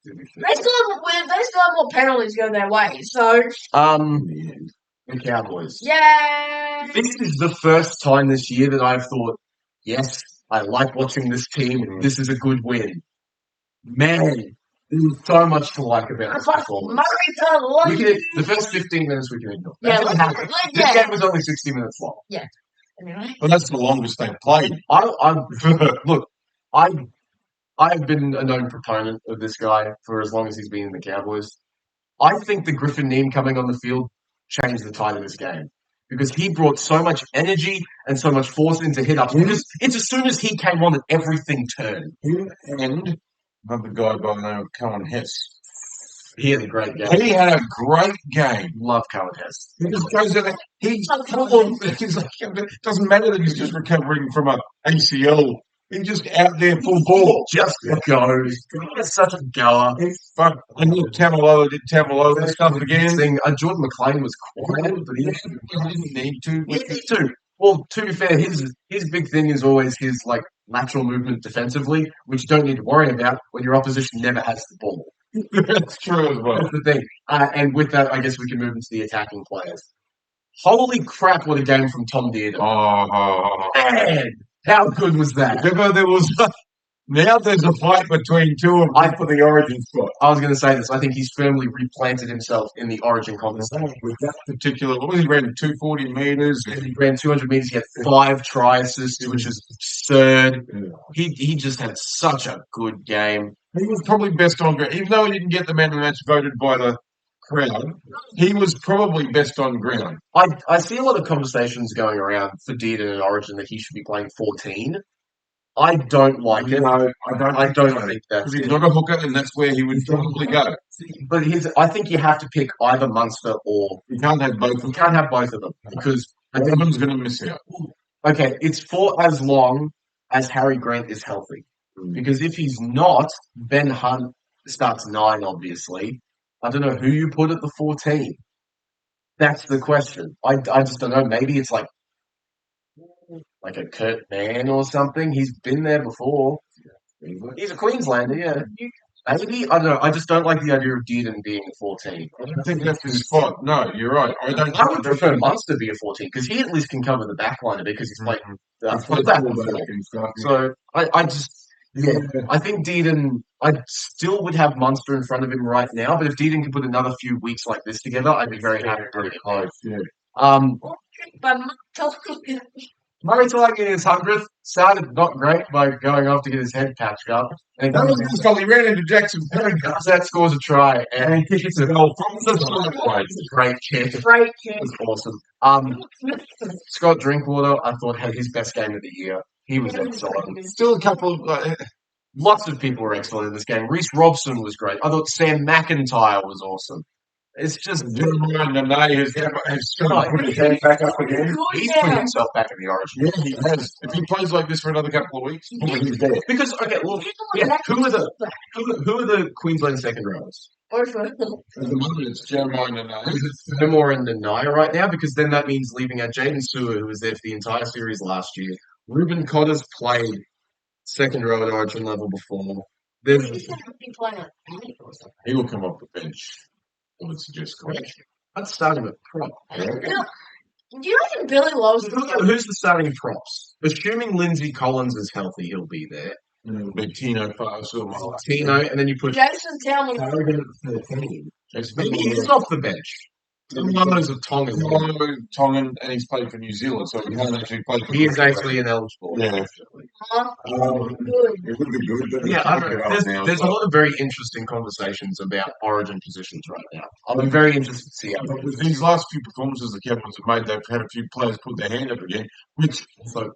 They still have more penalties go their way. So the Cowboys. yeah. This is the first time this year that I've thought, yes, I like watching this team. This is a good win. Man, there's so much to like about this performance. The first 15 minutes we can ignore. Yeah, That didn't happen. This game was only 60 minutes long. Anyway. Well, that's the longest they've played. I've been a known proponent of this guy for as long as he's been in the Cowboys. I think the Griffin Neem coming on the field changed the tide of this game because he brought so much energy and so much force into hit-ups. Because it's as soon as he came on that everything turned. Him and another guy by the name of Cohen Hess. He had a great game. He had a great game. Love Cohen Hess. He just goes in there. He's full of, he's like, it doesn't matter that he's just recovering from a ACL. He's just out there full ball. Just goes. He's such a goer. He's fun. And look, Tamaloa did Tamaloa stuff again. Jordan McLean was quiet, but he didn't need to. He needs to. Well, to be fair, his big thing is always his like lateral movement defensively, which you don't need to worry about when your opposition never has the ball. That's true as well. That's the thing. And with that, I guess we can move into the attacking players. Holy crap, what a game from Tom Dearden. Man, how good was that? There was now there's a fight between two of them for the origin spot. I was going to say this. I think he's firmly replanted himself in the origin conversation. With that particular, what was he ran 240 meters? He ran 200 meters. He had 5 try assists, which is absurd. Yeah. He just had such a good game. He was probably best on ground. Even though he didn't get the man of the match voted by the crowd, he was probably best on ground. I see a lot of conversations going around for Dearden and Origin that he should be playing 14. I don't like it. No, I don't think that. Because he's not a hooker, and that's where he would probably go. But I think you have to pick either Munster or... You can't have both of them. You can't have both of them, because... Someone's going to miss out. Okay, it's for as long as Harry Grant is healthy. Because if he's not, Ben Hunt starts 9, obviously. I don't know who you put at the 14. That's the question. I just don't know. Maybe it's like a Kurt Mann or something. He's been there before. He's a Queenslander, yeah. Maybe, I don't know. I just don't like the idea of Dearden being a 14. I don't think that's his spot. No, you're right. I would prefer Munster to be a 14 because he at least can cover the back line a bit because he's played fullback before. So I just... Yeah, I think Dearden, I still would have Munster in front of him right now, but if Dearden could put another few weeks like this together, I'd be very happy to it close. Yeah. Murray Talk in his 100th started not great by going off to get his head patched up. And he ran into Jackson Perry. That scores a try, and he kicks a goal from the sideline. Great kick. Great kick. It was awesome. Scott Drinkwater, I thought, had his best game of the year. He was excellent. Still a couple of... lots of people were excellent in this game. Reece Robson was great. I thought Sam McIntyre was awesome. It's just... Jeremiah Nene has put his head back up again. He's putting himself back in the origin. Yeah, he has. If he plays like this for another couple of weeks, he's there. Because, okay, well, yeah, who are the Queensland second rowers? At the moment, it's Jeremiah Nene. It's Fenimore and Nanai right now, because then that means leaving out Jaden Sewer, who was there for the entire series last year. Ruben Cotter's played second row at origin level before. He will come off the bench. I would suggest correct. I'd start him at prop. Do you reckon Billy Lowe's... Who's the starting props? Assuming Lindsay Collins is healthy, he'll be there. Big Tino Tino, and then you put Jason Townsend. Harrigan at 13. Maybe he's off the bench. Tom's a Tongan, and he's played for New Zealand, so he hasn't actually played for... He is actually ineligible. Yeah. It would be good. But yeah, I don't know. There's a lot of very interesting conversations about origin positions right now. I'm very interested to see how... With these last few performances the Cowboys have made, they've had a few players put their hand up again, which may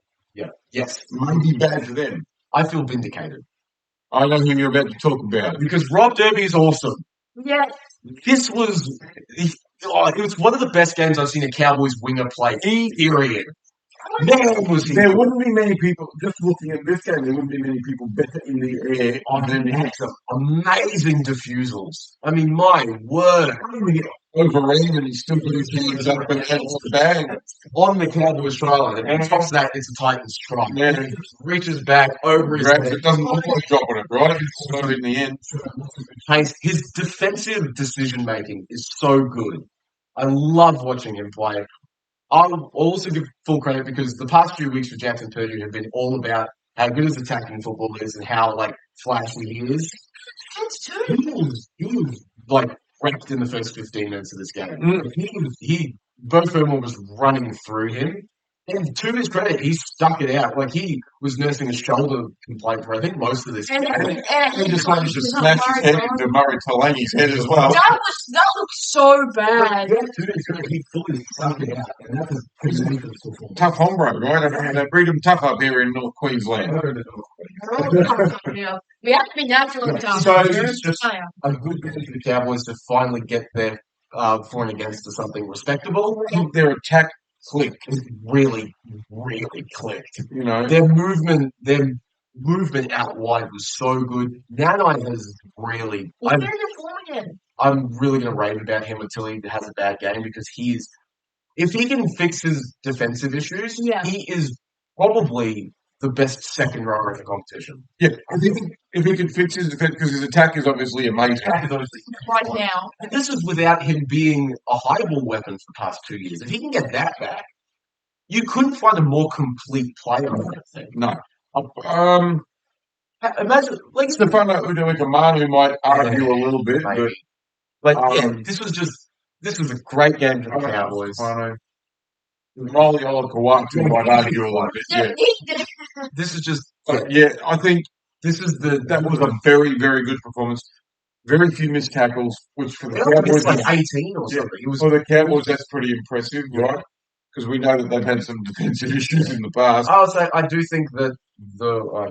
be bad for them. I feel vindicated. I know who you're about to talk about. Because Rob Derby is awesome. Yes. This was... it was one of the best games I've seen a Cowboys winger play. Period. There wouldn't be many people, just looking at this game, there wouldn't be many people better in the air than him. Amazing diffusals. I mean, my word. Overrated, and he's still putting his hands up and it's the bang. On the Cowboys try line. And tops that, it's a Titans try. Yeah. Reaches back over his head. It doesn't look like dropping it, right? It's not in the end. His defensive decision-making is so good. I love watching him play. I'll also give full credit because the past few weeks for Jackson Purdue have been all about how good his attacking football is and how, flashy he is. He was wrecked in the first 15 minutes of this game. Both Fenimore was running through him. And to his credit, he stuck it out. Like, he was nursing a shoulder complaint for, I think, most of this game. He decided to smash his head into Murray Talangi's head as well. That looked so bad. Yeah, to his credit, he fully stuck it out. And that was pretty difficult. Tough hombre, right? They breed them tough up here in North Queensland. Yeah. We have to be naturally tough. So it's just a good day for the Cowboys to finally get their for and against to something respectable. I think their attack clicked. It really, really clicked. You know, Their movement out wide was so good. Nanai has really, I'm really going to rave about him until he has a bad game, because if he can fix his defensive issues, he is probably the best second rower of the competition. yeah. If he can fix his defense, because his attack is obviously amazing. Right now. And this is without him being a high ball weapon for the past 2 years. If he can get that back, you couldn't find a more complete player, I think. No. Imagine, like, Stefano Udoikamanu might argue a little bit, maybe. but This was a great game for the Cowboys. Rolly Olakawatu might argue a little bit. Yeah. This is just, But yeah, I think that was a very, very good performance. Very few missed tackles, which for the Cowboys, like 18 or something. It was for the Cowboys, that's pretty impressive, right? Because we know that they've had some defensive issues in the past. I would say, I do think that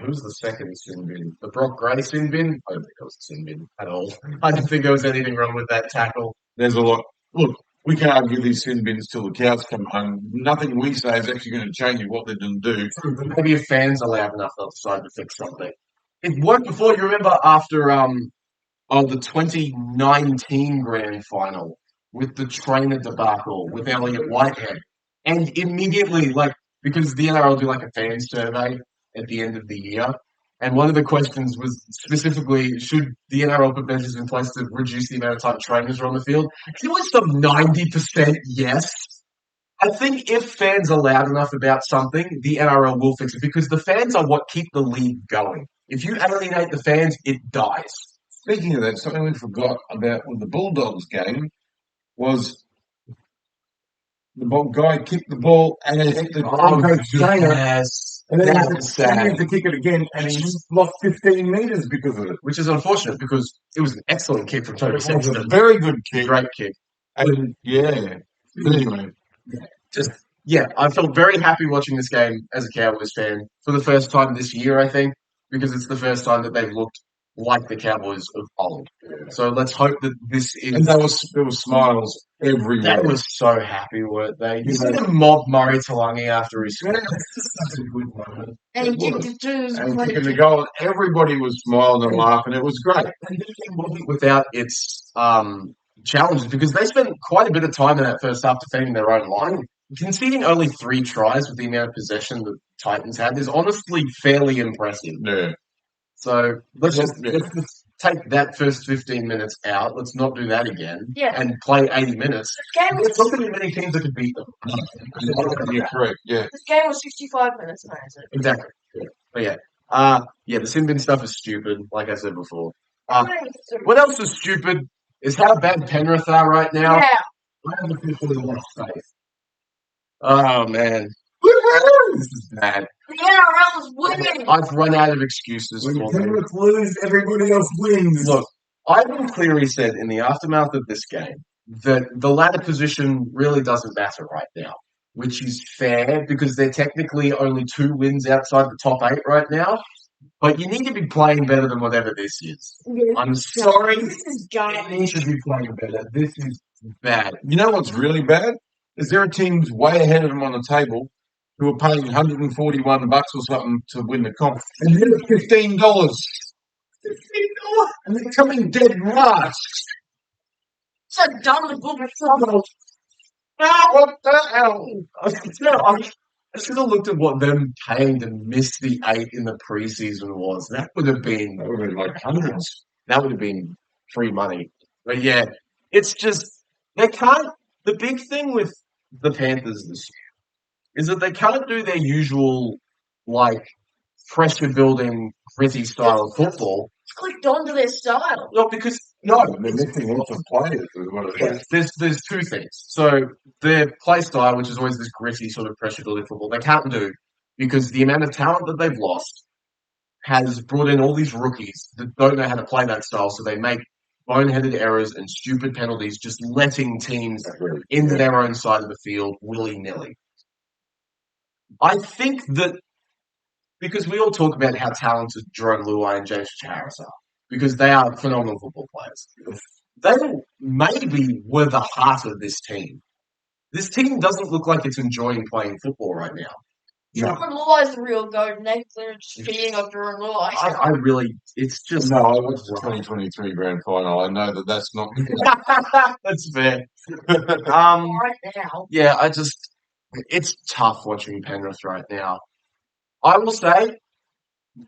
who's the second sin bin? The Brock Gray sin bin? I don't think it was a sin bin at all. I don't think there was anything wrong with that tackle. There's a lot. Look, we can argue these sin bins till the cows come home. Nothing we say is actually going to change what they're going to do. But maybe if fans are loud enough, they'll decide to fix something. It worked before. You remember after the 2019 grand final with the trainer debacle with Elliot Whitehead. And immediately, because the NRL do a fan survey at the end of the year, and one of the questions was specifically, should the NRL put measures in place to reduce the amount of time trainers are on the field? It was some 90% yes. I think if fans are loud enough about something, the NRL will fix it, because the fans are what keep the league going. If you alienate the fans, it dies. Speaking of that, something we forgot about with the Bulldogs game was the guy kicked the ball and it hit the Broncos trainer. Yes. And then That he was had sad. to kick it again, and he lost 15 metres because of it. Which is unfortunate, because it was an excellent kick from Tony It was a Sexton. very good kick. Great kick. And yeah. Anyway. I felt very happy watching this game as a Cowboys fan for the first time this year, I think, because it's the first time that they've looked like the Cowboys of old. Yeah. So let's hope that this is... And there was smiles everywhere. They were so happy, weren't they? You see them mob Murray Talangi after he scored. This is such a good moment. And he kicked it too. And kicking the goal, everybody was smiling and laughing. It was great. And this game wasn't without its challenges, because they spent quite a bit of time in that first half defending their own line. Conceding only 3 tries with the amount of possession the Titans had is honestly fairly impressive. Yeah. So let's just take that first 15 minutes out. Let's not do that again. Yeah. And play 80 minutes. This game There's not going to be many teams that could beat them. You're correct, yeah. was 65 minutes, amazing. Exactly. Yeah. But the sin bin stuff is stupid, like I said before. What else is stupid is how bad Penrith are right now. Yeah. I have officially lost faith. Oh, man. This is bad. The NRL is winning. I've run out of excuses When for them. Penrith lose, everybody else wins. Look, Ivan Cleary said in the aftermath of this game that the ladder position really doesn't matter right now, which is fair, because they're technically only 2 wins outside the top 8 right now. But you need to be playing better than whatever this is. I'm sorry. This is You garbage. need to be playing better. This is bad. You know what's really bad? Is there are teams way ahead of them on the table who are paying $141 or something to win the comp. And they're $15. $15? And they're coming dead last. So dumb to book trouble. What the hell? I should have looked at what them paying to miss the 8 in the preseason was. That would have been Like hundreds. That would have been free money. But yeah, it's just, they can't, the big thing with the Panthers this year is that they can't do their usual, pressure building, gritty style of football. It's clicked onto their style. Well, because No, they're missing lots of players. Is what it is. There's two things. So their play style, which is always this gritty sort of pressure building football, they can't do because the amount of talent that they've lost has brought in all these rookies that don't know how to play that style, so they make boneheaded errors and stupid penalties, just letting teams into their own side of the field willy-nilly. I think that because we all talk about how talented Jerome Luai and James Harris are, because they are phenomenal football players. They maybe were the heart of this team. This team doesn't look like it's enjoying playing football right now. Jordan Luai's the real goat, and they're just feeding off Jordan Luai. I really, it's just... No, I watched the 2023 grand final. I know that that's not... That's fair. Right now. Yeah, it's tough watching Penrith right now. I will say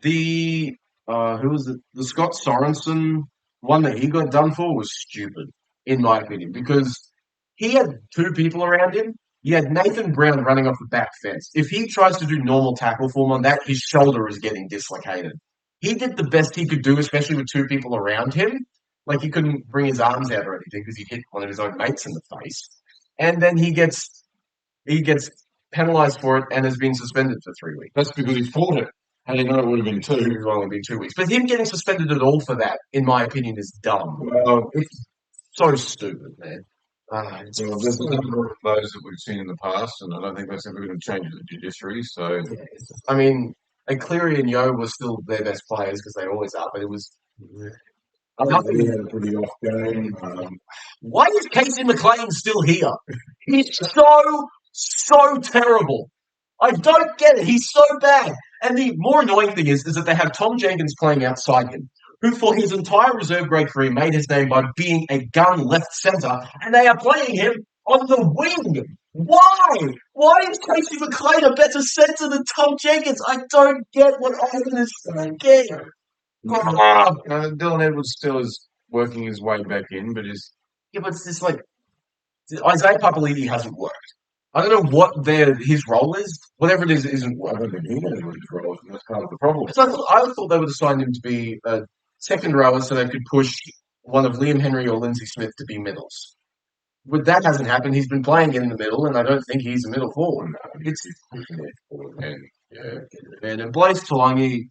who was it? The Scott Sorensen one that he got done for was stupid, in my opinion, because he had two people around him. He had Nathan Brown running off the back fence. If he tries to do normal tackle form on that, his shoulder is getting dislocated. He did the best he could do, especially with two people around him. Like, he couldn't bring his arms out or anything because he hit one of his own mates in the face. And then he gets penalised for it and has been suspended for 3 weeks. That's because he fought it. Had he known it would have been 2. It would have only been 2 weeks. But him getting suspended at all for that, in my opinion, is dumb. Well, It's so stupid, man. there's a number of those that we've seen in the past, and I don't think that's ever going to change the judiciary. So, I mean, Cleary and Yo were still their best players because they always are, but it was... I think he had a pretty off game. Why is Casey McLean still here? He's so terrible. I don't get it. He's so bad. And the more annoying thing is that they have Tom Jenkins playing outside him, who for his entire reserve grade career made his name by being a gun left centre, and they are playing him on the wing. Why? Why is Casey McLean a better centre than Tom Jenkins? I don't get what Ivan is saying. Dylan Edwards still is working his way back in, but Yeah, but it's just like Isaiah Papali'i hasn't worked. I don't know what his role is. Whatever it is, it isn't I working. don't think he knows what his role is, and that's part of the problem. So I thought they would have signed him to be a second rower so they could push one of Liam Henry or Lindsay Smith to be middles. But that hasn't happened. He's been playing in the middle, and I don't think he's a middle forward. It's and Blaise Talangi.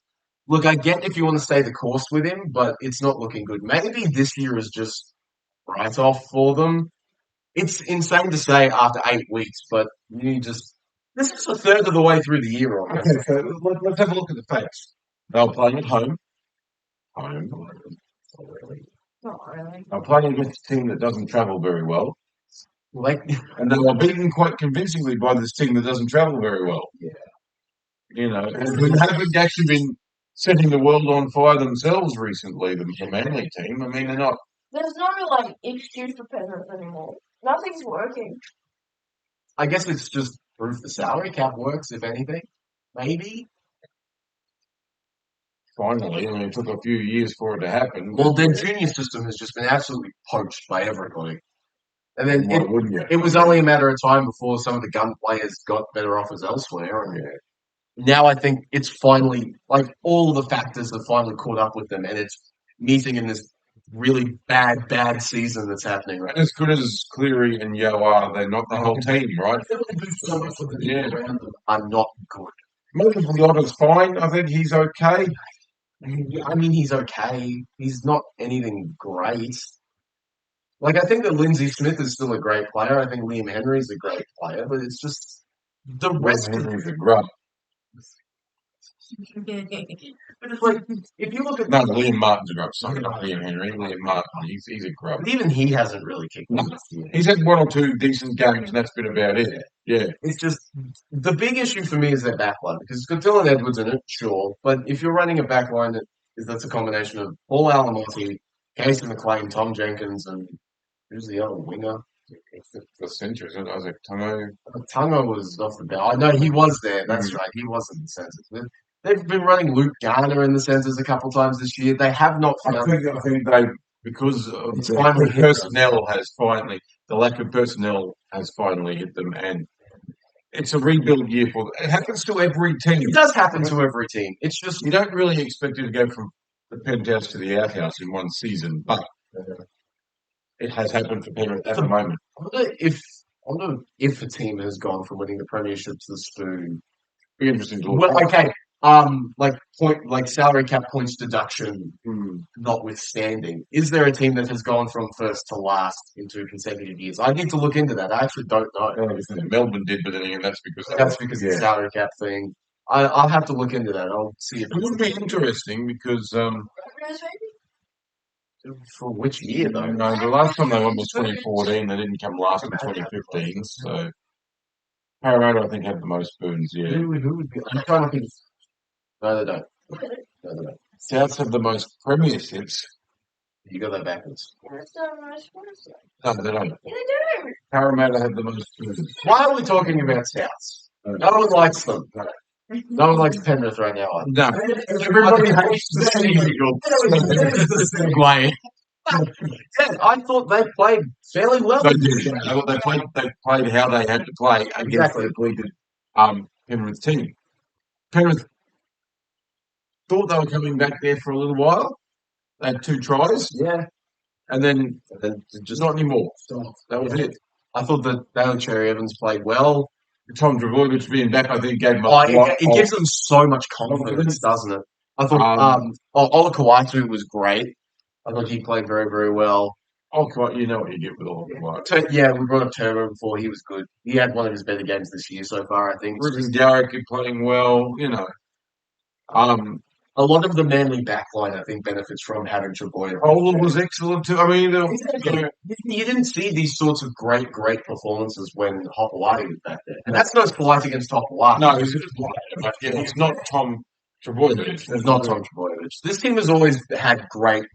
Look, I get if you want to stay the course with him, but it's not looking good. Maybe this year is just write-off for them. It's insane to say after 8 weeks, but this is a third of the way through the year almost. Okay, so let's have a look at the facts. They're playing at home. Not really. They're playing against a team that doesn't travel very well. And they were beaten quite convincingly by this team that doesn't travel very well. Yeah. And who haven't actually been setting the world on fire themselves recently, the Manly team. I mean, they're not... There's no excuse for Penrith anymore. Nothing's working. I guess it's just proof the salary cap works, if anything. Maybe. Finally, I mean, it took a few years for it to happen. Well, their junior system has just been absolutely poached by everybody. And then Why wouldn't you? it was only a matter of time before some of the gun players got better offers elsewhere. And now I think it's finally, all the factors have finally caught up with them, and it's meeting in this really bad season that's happening right now. As good as Cleary and Yo are, they're not the whole team, right? Are not good. Maybe Lyotta's fine. I think he's okay. I mean, he's okay. He's not anything great. I think that Lindsay Smith is still a great player. I think Liam Henry's a great player, but it's just the rest of Henry's a grub. But it's if you look at No, Liam Martin's a grub. Sorry, not Liam Henry. Liam Martin, he's a grub. but even he hasn't really kicked No. this year. He's had 1 or 2 decent games, and that's been about it. Yeah. It's just the big issue for me is their backline because it's got Dylan Edwards in it, sure, but if you're running a backline that's a combination of Paul Alamotti, Casey McLean, Tom Jenkins, and who's the other winger? The centre, isn't it? I was like, Tungo. Tungo was off the bell. I know he was there. That's right. He was in the centres. They've been running Luke Garner in the centres a couple times this year. They have not I found. think they, because of It's the finally hit lack of personnel has finally hit them, and it's a rebuild year for them. It happens to every team. It does happen to every team. It's just You don't really expect it to go from the penthouse to the outhouse in one season, but It has happened for Penrith at the moment. I wonder if a team has gone from winning the premiership to the spoon. Be interesting to look. Well, okay. Like salary cap points deduction notwithstanding, is there a team that has gone from first to last in 2 consecutive years? I need to look into that. I actually don't know. Melbourne did, but then again, that's because Of the salary cap thing. I'll have to look into that. I'll see if it would be interesting because for which year though. no, the last time they won was 2014. They didn't come last in 2015. So Parramatta, I think, had the most spoons. Yeah, Who would be? I'm trying to think. No, they don't. No, they don't. Souths have the most premierships. You got that backwards. No, they don't. Yeah, they do. Parramatta have the most spoons. Why are we talking about Souths? No one likes them. No one likes Penrith right now. No, Everybody hates the segue. Yeah, I thought they played fairly well. they did. They played how they had to play against Exactly. the depleted Penrith team. Penrith thought they were coming back there for a little while. They had 2 tries, Yeah. and then Just not anymore. That was it. I thought that Dale Cherry Evans played well. Tom Trbojevic being back, I think, gave him a It gives them so much confidence, doesn't it? I thought Ola Kawatu was great. I thought he played very, very well. you know what you get with all of them. Yeah, we brought up Turbo before. He was good. He had one of his better games this year so far, I think. Ruben Garrick playing well, A lot of the Manly backline, I think, benefits from having Trebojevic. Ola was excellent too. I mean, You didn't see these sorts of great performances when Hopewadi was back there. And that's no slight against Hopewadi. no, it's not Tom Trbojevic. It's not Tom Trbojevic. This team has always had great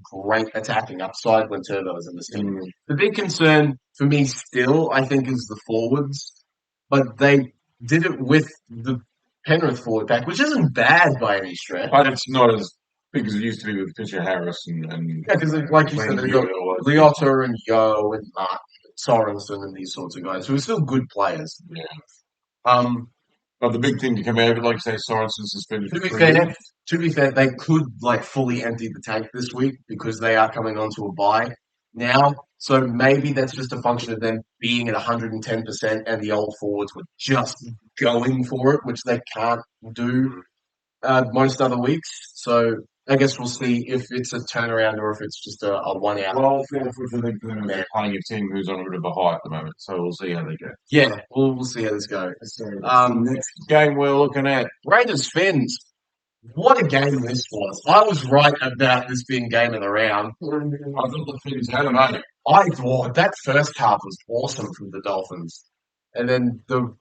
attacking upside when Turbo was in this team. The big concern for me still, I think, is the forwards. But they did it with the Penrith forward pack, which isn't bad by any stretch. But it's not as big as it used to be with Fisher Harris and Yeah, because like you said, they've got Leota and Yo and Mark Sorensen and these sorts of guys who are still good players. Yeah. But the big thing to come out of it, like you say, Sorensen suspended for 3 years. To be fair, they could fully empty the tank this week because they are coming onto a bye now. So maybe that's just a function of them being at 110% and the old forwards were just going for it, which they can't do most other weeks. So I guess we'll see if it's a turnaround or if it's just a 1 out. Well, unfortunately, they're playing a team who's on a bit of a high at the moment, so we'll see how they go. Yeah, we'll see how this goes. Next game we're looking at. Raiders Fins. What a game this was. I was right about this being game of the round. I thought the Finns had them, eh? I thought that first half was awesome from the Dolphins. And then the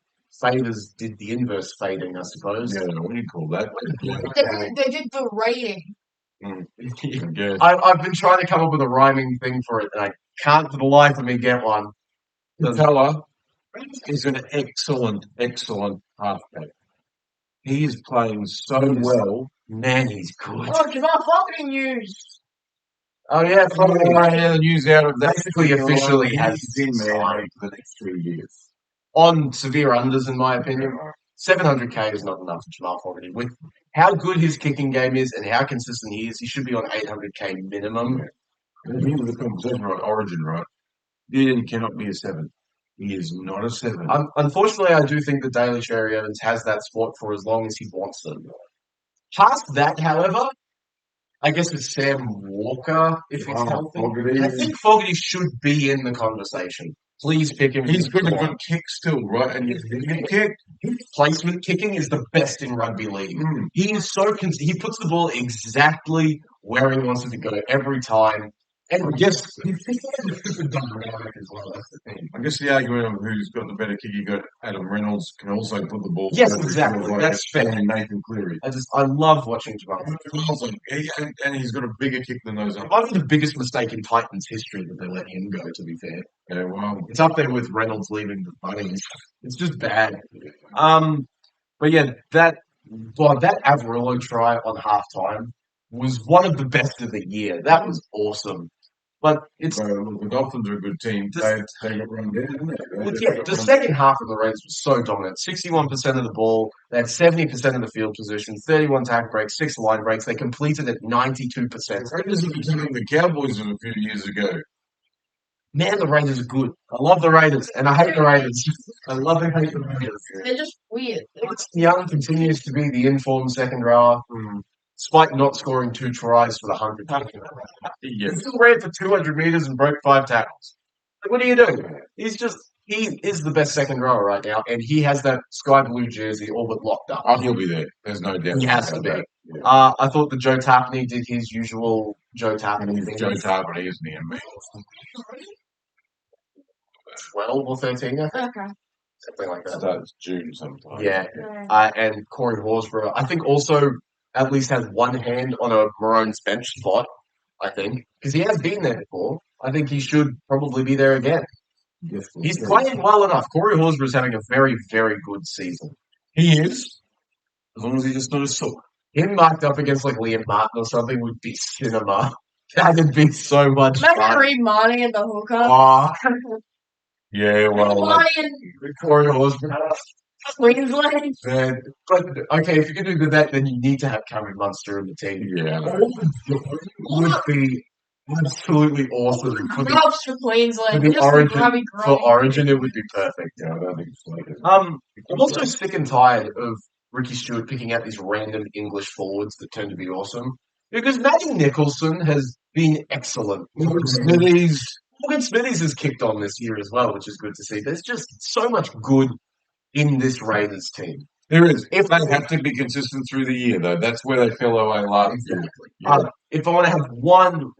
faders did the inverse fading, I suppose. Yeah, what do you call that? They did the rating. Yeah. I've been trying to come up with a rhyming thing for it, and I can't for the life of me get one. The fella is an excellent halfback. He is playing so well. Man, he's good. Oh, Jamal Fogarty news. Oh, yeah. The news out of that. Basically, officially has been there signed for the next 3 years. on severe unders, in my opinion. 700k is not enough for Jamal Fogarty. With how good his kicking game is and how consistent he is, he should be on 800k minimum. He was the conversation right, Origin, right? He cannot be a 7. He is not a 7. Unfortunately, I do think that Daly Cherry Evans has that spot for as long as he wants them. Past that, however, I guess it's Sam Walker, if he's healthy. Fogarty. I think Fogarty should be in the conversation. Please pick him. He's got a good kick still, right? And his kick. His placement kicking is the best in rugby league. He is so he puts the ball exactly where he wants it to go every time. And I guess dynamic as well. That's the thing. I guess the argument of who's got the better kick, you got Adam Reynolds can also put the ball. Yes, exactly. That's fair. And Nathan Cleary. I love watching Jamal. And he's got a bigger kick than those others. Probably the biggest mistake in Titans history that they let him go, to be fair. Yeah, well, It's up there with Reynolds leaving the Bunnies. It's just bad. But yeah, that Averillo try on halftime was one of the best of the year. That was awesome. But it's So, look, the Dolphins are a good team. They got run down, didn't they? Well, yeah, the second half of the Raiders was so dominant. 61% of the ball. They had 70% of the field position, 31 tackle breaks, 6 line breaks. They completed at 92%. The Raiders are becoming the Cowboys of a few years ago. Man, the Raiders are good. I love the Raiders, and I hate the Raiders. I love and hate the Raiders. They're just weird. Alex Young continues to be the informed second rower, despite not scoring 2 tries for the 100. He Yes. still ran for 200 meters and broke 5 tackles. Like, what do you do? He is the best second rower right now, and he has that sky blue jersey all but locked up. Oh, he'll be there. There's no doubt. He has to be. about that. Yeah. I thought that Joe Tapney did his usual Joe Tapney He's thing. Joe Tarpany, isn't he? I mean, 12 or 13, I think. Okay. Something like that. starts June sometime. Yeah. Yeah. And Corey Horsburgh, I think also at least has one hand on a Maroons bench spot, I think. Because he has been there before. I think he should probably be there again. He's playing well enough. Corey Horsburgh is having a very, very good season. He is. As long as he's just not a sore. Him marked up against like Liam Martin or something would be cinema. That'd be so much Remember fun. Reed Marnie at the hookup? Oh, Yeah, well, Marnie in Corey Horsburgh. Queensland. Man, but okay, if you're going to do that, then you need to have Cameron Munster in the team. yeah. Would be absolutely awesome for the, Props for Queensland. for the Just origin. grubby For grubby. Origin, it would be perfect. Yeah, I don't think it's like it. I'm also sick and tired of Ricky Stewart picking out these random English forwards that tend to be awesome. Because Matty Nicholson has been excellent. Morgan Smithies has kicked on this year as well, which is good to see. There's just so much good in this Raiders team. There is. If They have to be consistent through the year, though. That's where they fell away last year. Exactly. If I want to have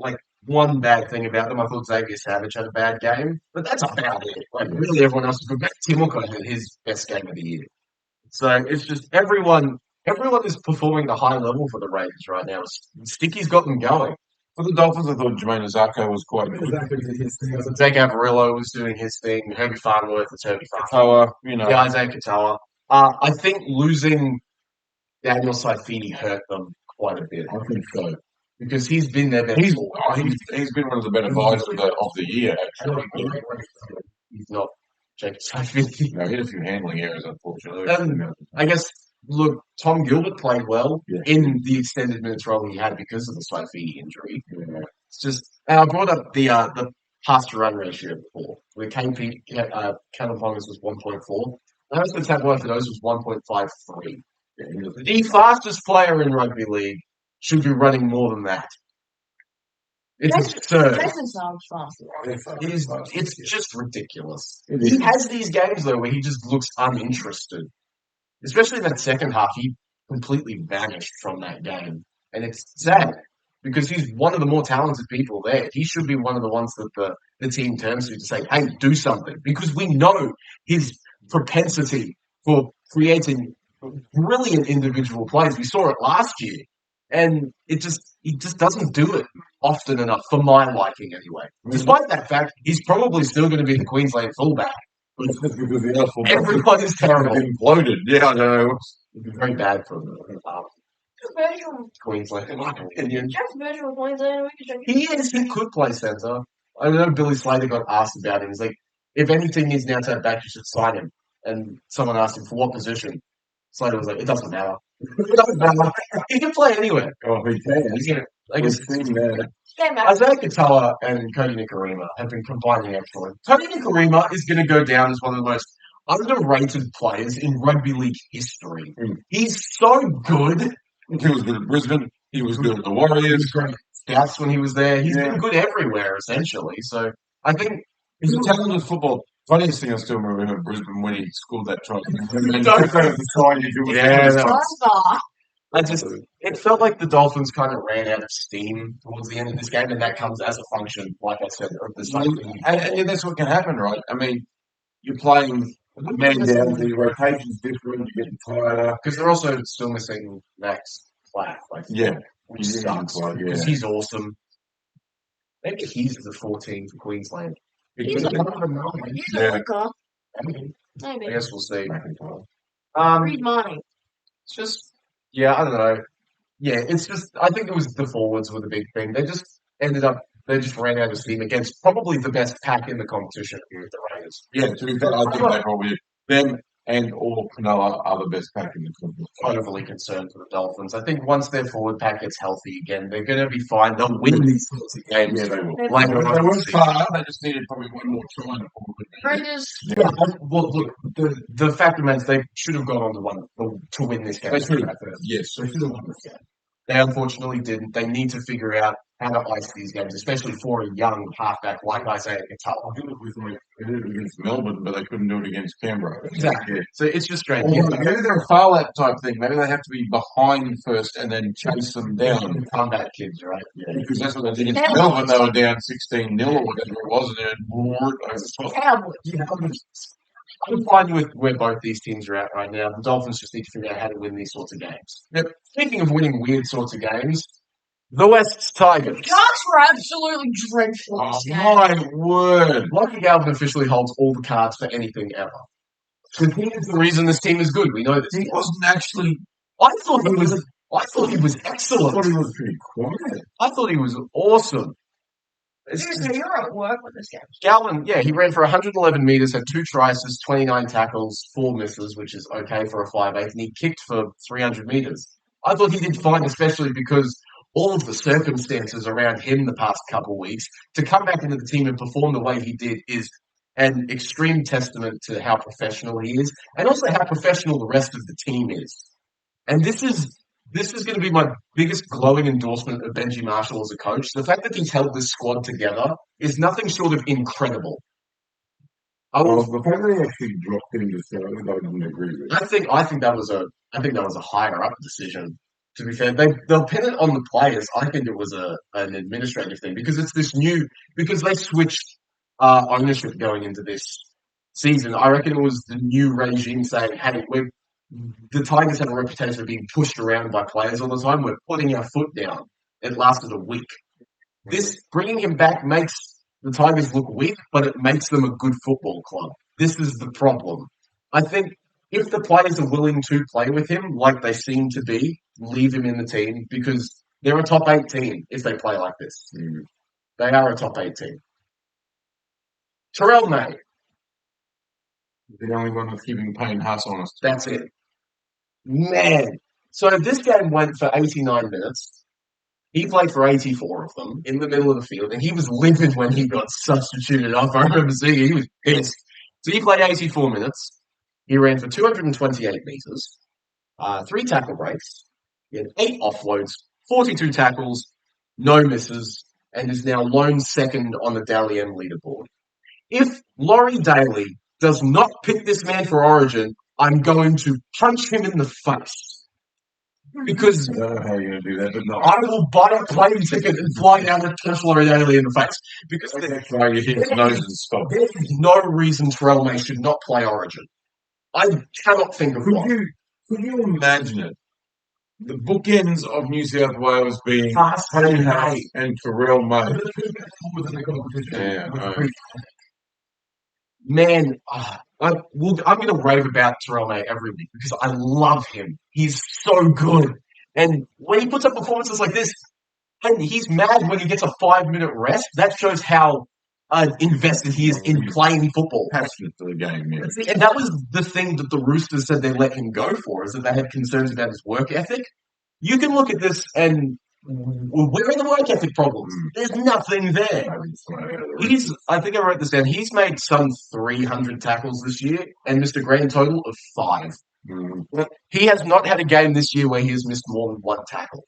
one bad thing about them, I thought Xavier Savage had a bad game, but that's about it. Like really, everyone else is good. Tim Wilco had his best game of the year. So it's just everyone is performing at a high level for the Raiders right now. Sticky's got them going. For the Dolphins, I thought Jermaine Azarko was quite good. Zach Averillo was doing his thing. Herbie Farnworth was Herbie Farnworth. Katoa, you know. Yeah, Isaiah Katoa. I think losing Daniel Saifidi hurt them quite a bit I think so. because he's been their best. He's forward. he's been one of the better buys of the year, actually. He's not Jake Saifidi. You know, he had a few handling errors, unfortunately. I guess, look, Tom Gilbert played well Yeah. in the extended minutes role he had because of the Saifidi injury. Yeah. It's just, and I brought up the pass to run ratio before, where KP, Callum Pongers was 1.4. The most of the tap for those was 1.53. The fastest player in rugby league should be running more than that. It's absurd. Jason sounds fast. It's just ridiculous. It He is. has these games though where he just looks uninterested. Especially in that second half, he completely vanished from that game. And it's sad because he's one of the more talented people there. He should be one of the ones that the team turns to say, hey, do something. Because we know his propensity for creating brilliant individual plays. We saw it last year. And he just doesn't do it often enough for my liking anyway. Despite that fact, he's probably still going to be the Queensland fullback. It's just because the other fullback Everyone is terrible. imploded. Yeah, I know. It'd be very bad for Virtual. Queensland, in my opinion. Just virtual Queensland. We can check. He could play centre. I know Billy Slater got asked about him. He's like, if any team needs an outside back, you should sign him. And someone asked him, for what position? Slater was like, it doesn't matter. It doesn't matter. He can play anywhere. Oh, he can. He's gonna, I guess, We've seen that. Yeah, man. Isaiah Katoa and Cody Nikarima have been combining excellent. Cody Nikarima is going to go down as one of the most underrated players in rugby league history. He's so good. He was good at Brisbane. He was good at the Warriors. Great stats when he was there. He's Yeah. been good everywhere, essentially. So I think He's a talented football. Funniest thing I still remember in Brisbane when he scored that try. it felt like the Dolphins kind of ran out of steam towards the end of this game, and that comes as a function, like I said, of the safety. And that's what can happen, right? I mean, you're playing man down, the rotation's different, you're getting tighter. Because they're also still missing Max Platt, Yeah. which Yeah, sucks. Platt, yeah. Because he's awesome. Maybe he's the 14 for Queensland. He's a Yeah. hooker. I Maybe. guess we'll see. Read money. It's just, yeah, I don't know. Yeah, it's just, I think it was the forwards were the big thing. They just ended up they just ran out of steam against probably the best pack in the competition here at the Raiders. Yeah, to be fair, I think they probably them and or Cronulla are the best pack in the competition. Overly concerned for the Dolphins. I think once their forward pack gets healthy again, they're going to be fine. They'll win these sorts of games. Yeah, they will. Later on They in the weren't season. far. They just needed probably one more try. Raiders. Yeah, well, look, the fact remains they should have gone on to win this game. They should have. Yes, They should have won this game. They unfortunately didn't. They need to figure out how to ice these games, especially for a young halfback like Isaiah Katoa. They did it against Melbourne, but they couldn't do it against Canberra. Exactly. Yeah. So it's just great. Maybe they're a foul out type thing. Maybe they have to be behind first and then chase them down. Comeback kids, right? Yeah, because that's what they did against Melbourne. They were down 16-0 or whatever it was, and then roared over the top. Cowboys. I'm fine with where both these teams are at right now. The Dolphins just need to figure out how to win these sorts of games. Yep. Speaking of winning weird sorts of games, the West's Tigers. Sharks were absolutely dreadful. Oh, this game. my word. Lockie Galvin officially holds all the cards for anything ever. Because he is the reason this team is good. We know this. He wasn't actually. I thought he was I excellent. thought he was pretty quiet. I thought he was awesome. Seriously, you're at work with this game. Galvin, yeah, he ran for 111 metres, had 2 tries, 29 tackles, 4 misses, which is okay for a 5'8", and he kicked for 300 metres. I thought he did fine, especially because all of the circumstances around him the past couple of weeks, to come back into the team and perform the way he did is an extreme testament to how professional he is, and also how professional the rest of the team is. And this is going to be my biggest glowing endorsement of Benji Marshall as a coach. The fact that he's held this squad together is nothing short of incredible. Well, the fact that he actually dropped him to start, I didn't agree with. I think that was a higher up decision. To be fair, they'll pin it on the players. I think it was an administrative thing because it's this new because they switched ownership going into this season. I reckon it was the new regime saying, "Hey, the Tigers have a reputation of being pushed around by players all the time. We're putting our foot down." It lasted a week. This bringing him back makes the Tigers look weak, but it makes them a good football club. This is the problem. I think if the players are willing to play with him, like they seem to be, leave him in the team because they're a top 8 team if they play like this. They are a top 8 team. Terrell May. The only one that's keeping Payne Haas honest. That's it. Man. So this game went for 89 minutes. He played for 84 of them in the middle of the field, and he was livid when he got substituted up. I remember seeing he was pissed. So he played 84 minutes. He ran for 228 metres, 3 tackle breaks, he had 8 offloads, 42 tackles, no misses, and is now lone second on the Dally M leaderboard. If Laurie Daly does not pick this man for Origin, I'm going to punch him in the face. Because I don't know how you're going to do that, but no. I will buy a plane ticket and fly down to punch Laurie Daly in the face. Because That's why you hit his nose and stop. there is no reason Terrell May should not play Origin. I cannot think of one. Could you imagine it? The bookends of New South Wales being Payne Haas Haas. and Terrell May. Man, I'm going to rave about Terrell May every week because I love him. He's so good. And when he puts up performances like this, and he's mad when he gets a 5-minute rest, that shows how invested he is in playing football. Passionate for the game, yeah. And that was the thing that the Roosters said they let him go for, is that they had concerns about his work ethic. You can look at this and where are the work ethic problems? There's nothing there. I think I wrote this down. He's made some 300 tackles this year and missed a grand total of 5. He has not had a game this year where he has missed more than 1 tackle.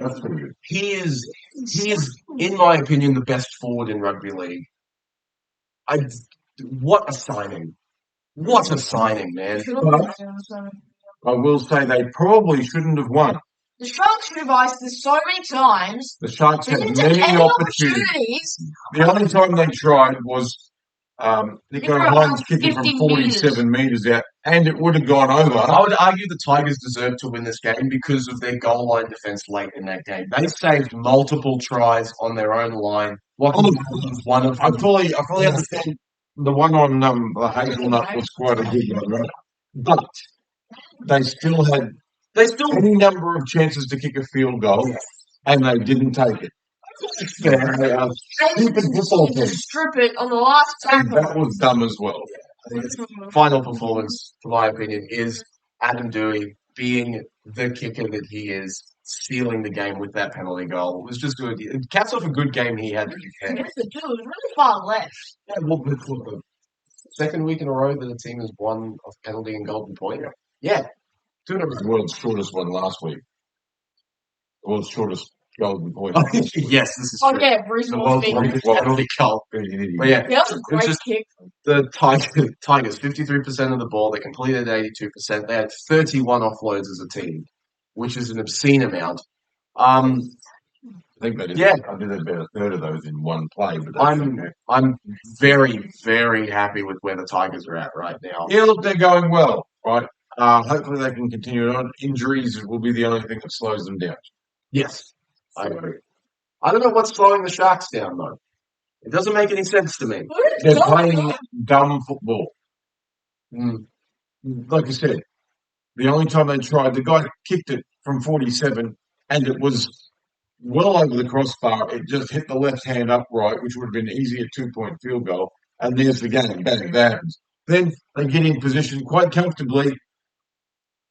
That's pretty good. He is, in my opinion, the best forward in rugby league. What a signing. What a signing, man. I will say they probably shouldn't have won. The Sharks should have iced this so many times. The Sharks They had didn't take many any opportunities. opportunities. The only time they tried was Nico Hines kicking from 47 metres out, and it would have gone over. I would argue the Tigers deserve to win this game because of their goal line defence late in that game. They saved multiple tries on their own line. One of I them. fully understand the one on the Hazelnut was quite a good one, right? But they still had any number of chances to kick a field goal, and they didn't take it. Stupid football team. Strip it on the last tackle. That was dumb as well. Final performance, for my opinion, is Adam Dewey being the kicker that he is, sealing the game with that penalty goal. It was just good. It caps off a good game he had. Against the dude, was really far left. Yeah, well, the second week in a row that a team has won a penalty and golden point. Yeah. It was the world's shortest one last week. The world's shortest golden point. Yes, this is Oh true. yeah, The reasonable world's speaking. longest penalty goal. But yeah, Yeah, that was a it was great just kick. the Tigers, 53% of the ball. They completed 82%. They had 31 offloads as a team, which is an obscene amount. I think they did. Yeah. I did about a third of those in one play. But that's okay. I'm very, very happy with where the Tigers are at right now. Yeah, look, they're going well, right? Hopefully they can continue it on. Injuries will be the only thing that slows them down. Yes, I agree. I don't know what's slowing the Sharks down, though. It doesn't make any sense to me. They're playing dumb football. Mm. Like I said, the only time they tried, the guy kicked it from 47 and it was well over the crossbar. It just hit the left hand upright, which would have been easy a 2-point field goal. And there's the game. Bang, that happens. Then they get in position quite comfortably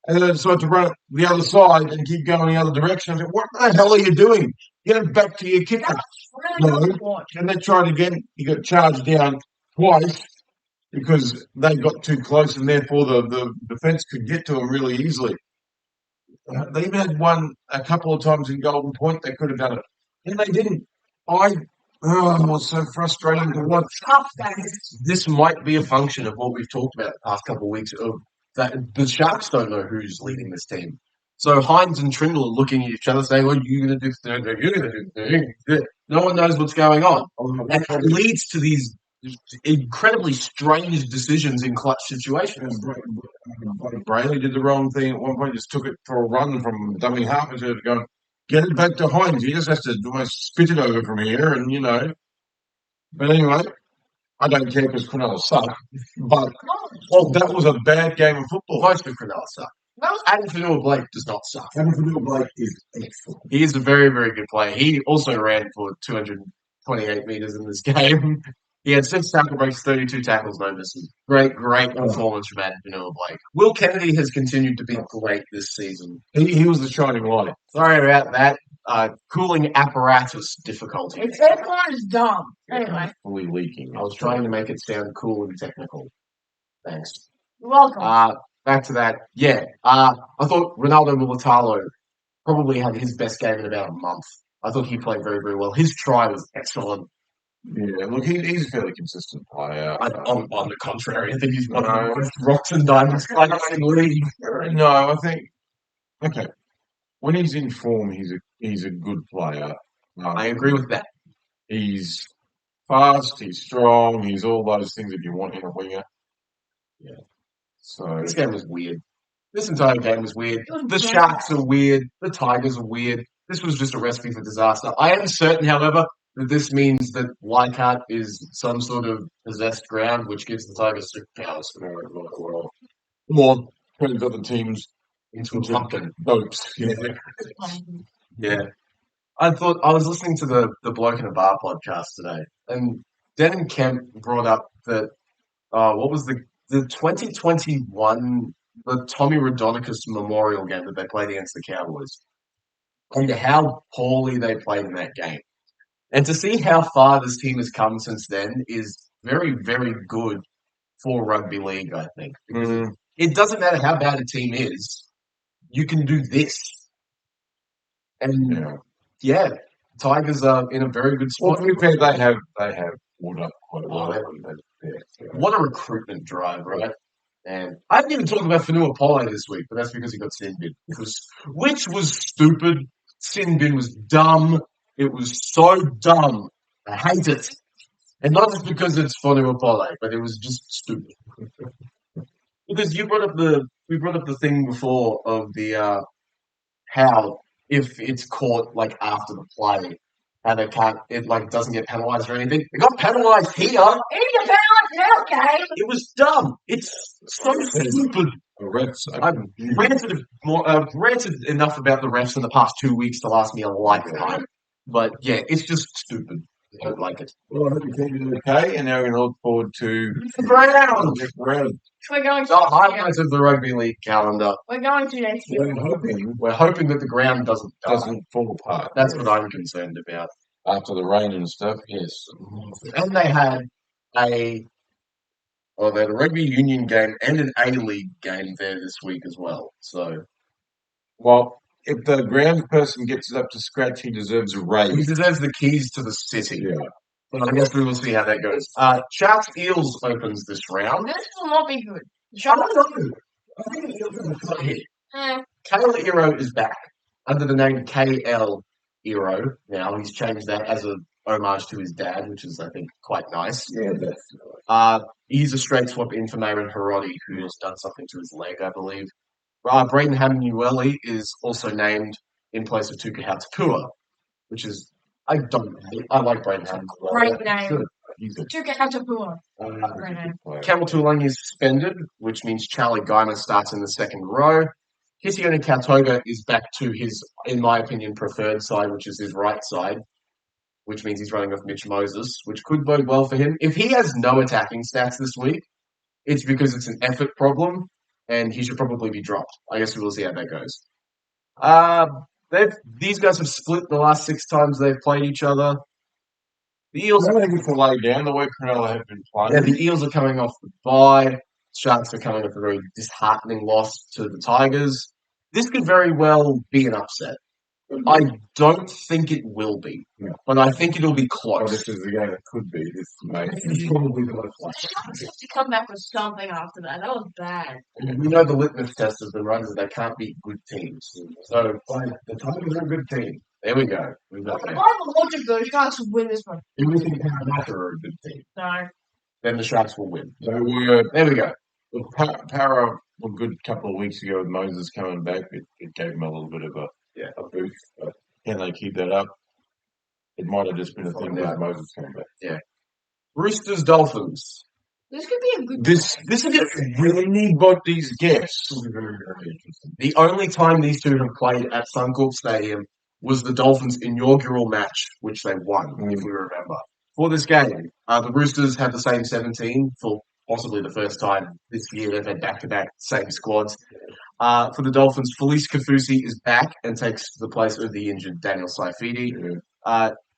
and then decide to run it the other side and keep going the other direction. I said, what the hell are you doing? Get it back to your kicker. Really good watch. And they tried again. He got charged down twice because they got too close and therefore the defence could get to him really easily. They even had one a couple of times in Golden Point. They could have done it. And they didn't. It was so frustrating to watch. Tough guys. This might be a function of what we've talked about the past couple of weeks of that the Sharks don't know who's leading this team. So Hines and Trindle are looking at each other saying, well, you're going to do the thing, you're going to do the thing. No one knows what's going on. And it leads to these incredibly strange decisions in clutch situations. Brayley did the wrong thing at one point, just took it for a run from dummy half instead of going, get it back to Hines. He just has to almost spit it over from here and, But anyway, I don't care because Cronulla suck. But, that was a bad game of football. Most of Cronulla suck. Adam Fanua-Blake does not suck. Adam Fanua-Blake is excellent. He is a very, very good player. He also ran for 228 metres in this game. He had 6 tackle breaks, 32 tackles, no misses. Great performance from Adam Fanua-Blake. Will Kennedy has continued to be great this season. He was the shining light. Sorry about that. Cooling apparatus difficulty. It's everyone is dumb. Anyway, Fully leaking. I was trying to make it sound cool and technical. Thanks. you're welcome. Back to that. Yeah. I thought Ronaldo Mulitalo probably had his best game in about a month. I thought he played very, very well. His try was excellent. Yeah, look, he's a fairly consistent player. On the contrary, I think he's one of the most rocks and diamonds players in the league. No, I think when he's in form, he's a good player. I agree with that. He's fast, he's strong, he's all those things that you want in a winger. Yeah. So This game was weird. This entire game was weird. was The bad. Sharks are weird. The Tigers are weird. This was just a recipe for disaster. I am certain, however, that this means that Leichhardt is some sort of possessed ground, which gives the Tigers superpowers more turns other teams into a pumpkin. dopes. Yeah. I was listening to the Bloke in a Bar podcast today, and Denham Kemp brought up that what was the 2021 the Tommy Raudonikis Memorial game that they played against the Cowboys, and how poorly they played in that game. And to see how far this team has come since then is very, very good for rugby league, I think. Because it doesn't matter how bad a team is, you can do this. And Tigers are in a very good Well, spot. to be fair, they have pulled up quite well. What a recruitment drive, right? And I didn't even talk about Fanua Pole this week, but that's because he got sin bin. Which was stupid. Sin bin was dumb. It was so dumb. I hate it. And not just because it's Fanua Pole, but it was just stupid. Because we brought up the thing before of the how if it's caught like after the play, how it doesn't get penalised or anything. It got penalised here. He didn't get penalized now, okay? It was dumb. It's so stupid. I've ranted enough about the refs in the past 2 weeks to last me a lifetime. But yeah, it's just stupid. I don't like it. Well, I hope you keep it okay, and now we're going to look forward to Round. next round. We're going The to highlights of the rugby league calendar. We're going to next year. We're hoping that the ground doesn't fall apart. That's what I'm concerned about. After the rain and stuff, yes. And they had they had a rugby union game and an A-League game there this week as well. So Well, if the ground person gets it up to scratch, he deserves a he raise. deserves the keys to the city. Yeah. But I guess we will see how that goes. Sharks Eels opens this round. This will not be good. I Sharks. don't know. I think the Eels are cut here. Eh, Kale Iro is back under the name KL Iro. Now he's changed that as a homage to his dad, which is I think quite nice. Yeah, that's He's a straight swap in for Mayron Hiroti, who has done something to his leg, I believe. Braden Hamueli is also named in place of Tuka Hautapua, which is I like Braden Hamueli. Great name. Good. he's a Tuka Hautapua. Great name. player. Campbell Tuolangi is suspended, which means Charlie Guyman starts in the second row. Kisione Kautoga is back to his, in my opinion, preferred side, which is his right side, which means he's running off Mitch Moses, which could bode well for him. If he has no attacking stats this week, it's because it's an effort problem, and he should probably be dropped. I guess we will see how that goes. These guys have split the last 6 times they've played each other. The Eels, I don't think it's a lay down the way Cronulla have been playing. yeah, the Eels are coming off the bye. Sharks are coming off a very disheartening loss to the Tigers. This could very well be an upset. I don't think it will be, No. but I think it'll be Oh, close. this is the game it could be. This may It's probably the most The likely. Sharks have to come back with something after that. That was bad. We know the litmus test of the runs is they can't beat good teams. So fine, the Tigers are a good team. There we go. We've got By that. the logic, though, the Sharks will win this one. If we think Parramatta are a good team, No. then the Sharks will win. They were There we go. Para a good couple of weeks ago with Moses coming back. It gave him a little bit of a boost. But can they keep that up? It might have just been a thing with Moses coming back. Roosters Dolphins. This could be a good This is anybody's guess. Very, very interesting. The only time these two have played at Suncorp Stadium was the Dolphins' inaugural match, which they won, if we remember. For this game, the Roosters had the same 17 for possibly the first time this year. They've had back-to-back same squads. For the Dolphins, Felice Kafusi is back and takes the place of the injured Daniel Saifidi.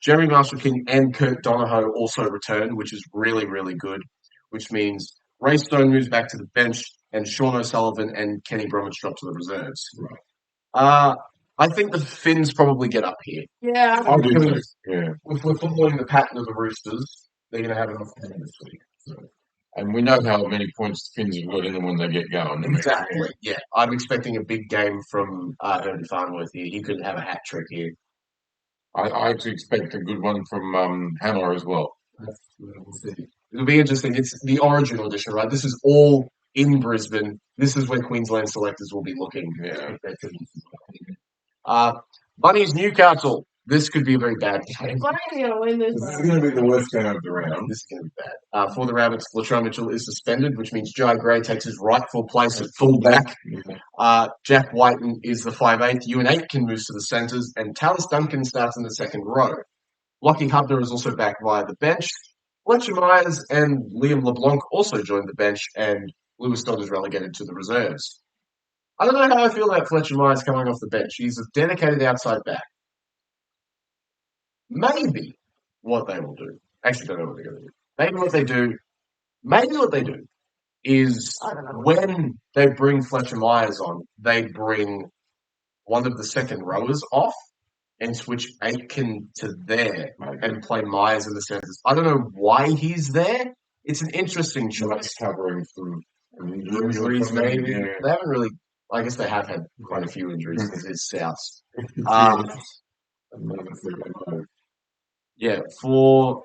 Jeremy Marshall-King and Kurt Donahoe also returned, which is really, really good, which means Ray Stone moves back to the bench and Sean O'Sullivan and Kenny Bromwich drop to the reserves. I think the Finns probably get up here. Yeah. I do too. Yeah. If we're following the pattern of the Roosters, they're going to have enough time this week. So. And we know how many points the Finns have got in them when they get going. Exactly, yeah. I'm expecting a big game from Herbie Farnworth here. He could have a hat trick here. I actually expect a good one from Hammer as well. We'll see. It'll be interesting. It's the Origin audition, right? This is all in Brisbane. This is where Queensland selectors will be looking. Yeah. Bunnies Newcastle. This could be a very bad game. Bunny's going to win this This one. is going to be the worst game of the round. This is going to be bad. For the Rabbits, Latrell Mitchell is suspended, which means Jai Gray takes his rightful place at fullback. Jack Whiten is the 5'8". Ewan Aitken moves to the centres, and Tallis Duncan starts in the second row. Lockie Hubner is also back via the bench. Fletcher Myers and Liam LeBlanc also joined the bench, and Lewis Dodd is relegated to the reserves. I don't know how I feel about Fletcher Myers coming off the bench. He's a dedicated outside back. Maybe what they will do. Actually, don't know what they're going to do. Maybe what they do is I don't know. when they bring Fletcher Myers on, they bring one of the second rowers off and switch Aitken to there and play Myers in the centres. I don't know why he's there. It's an interesting choice. Covering some Injuries, maybe. Yeah. They haven't really. I guess they have had quite a few injuries because it's Souths. Yeah, for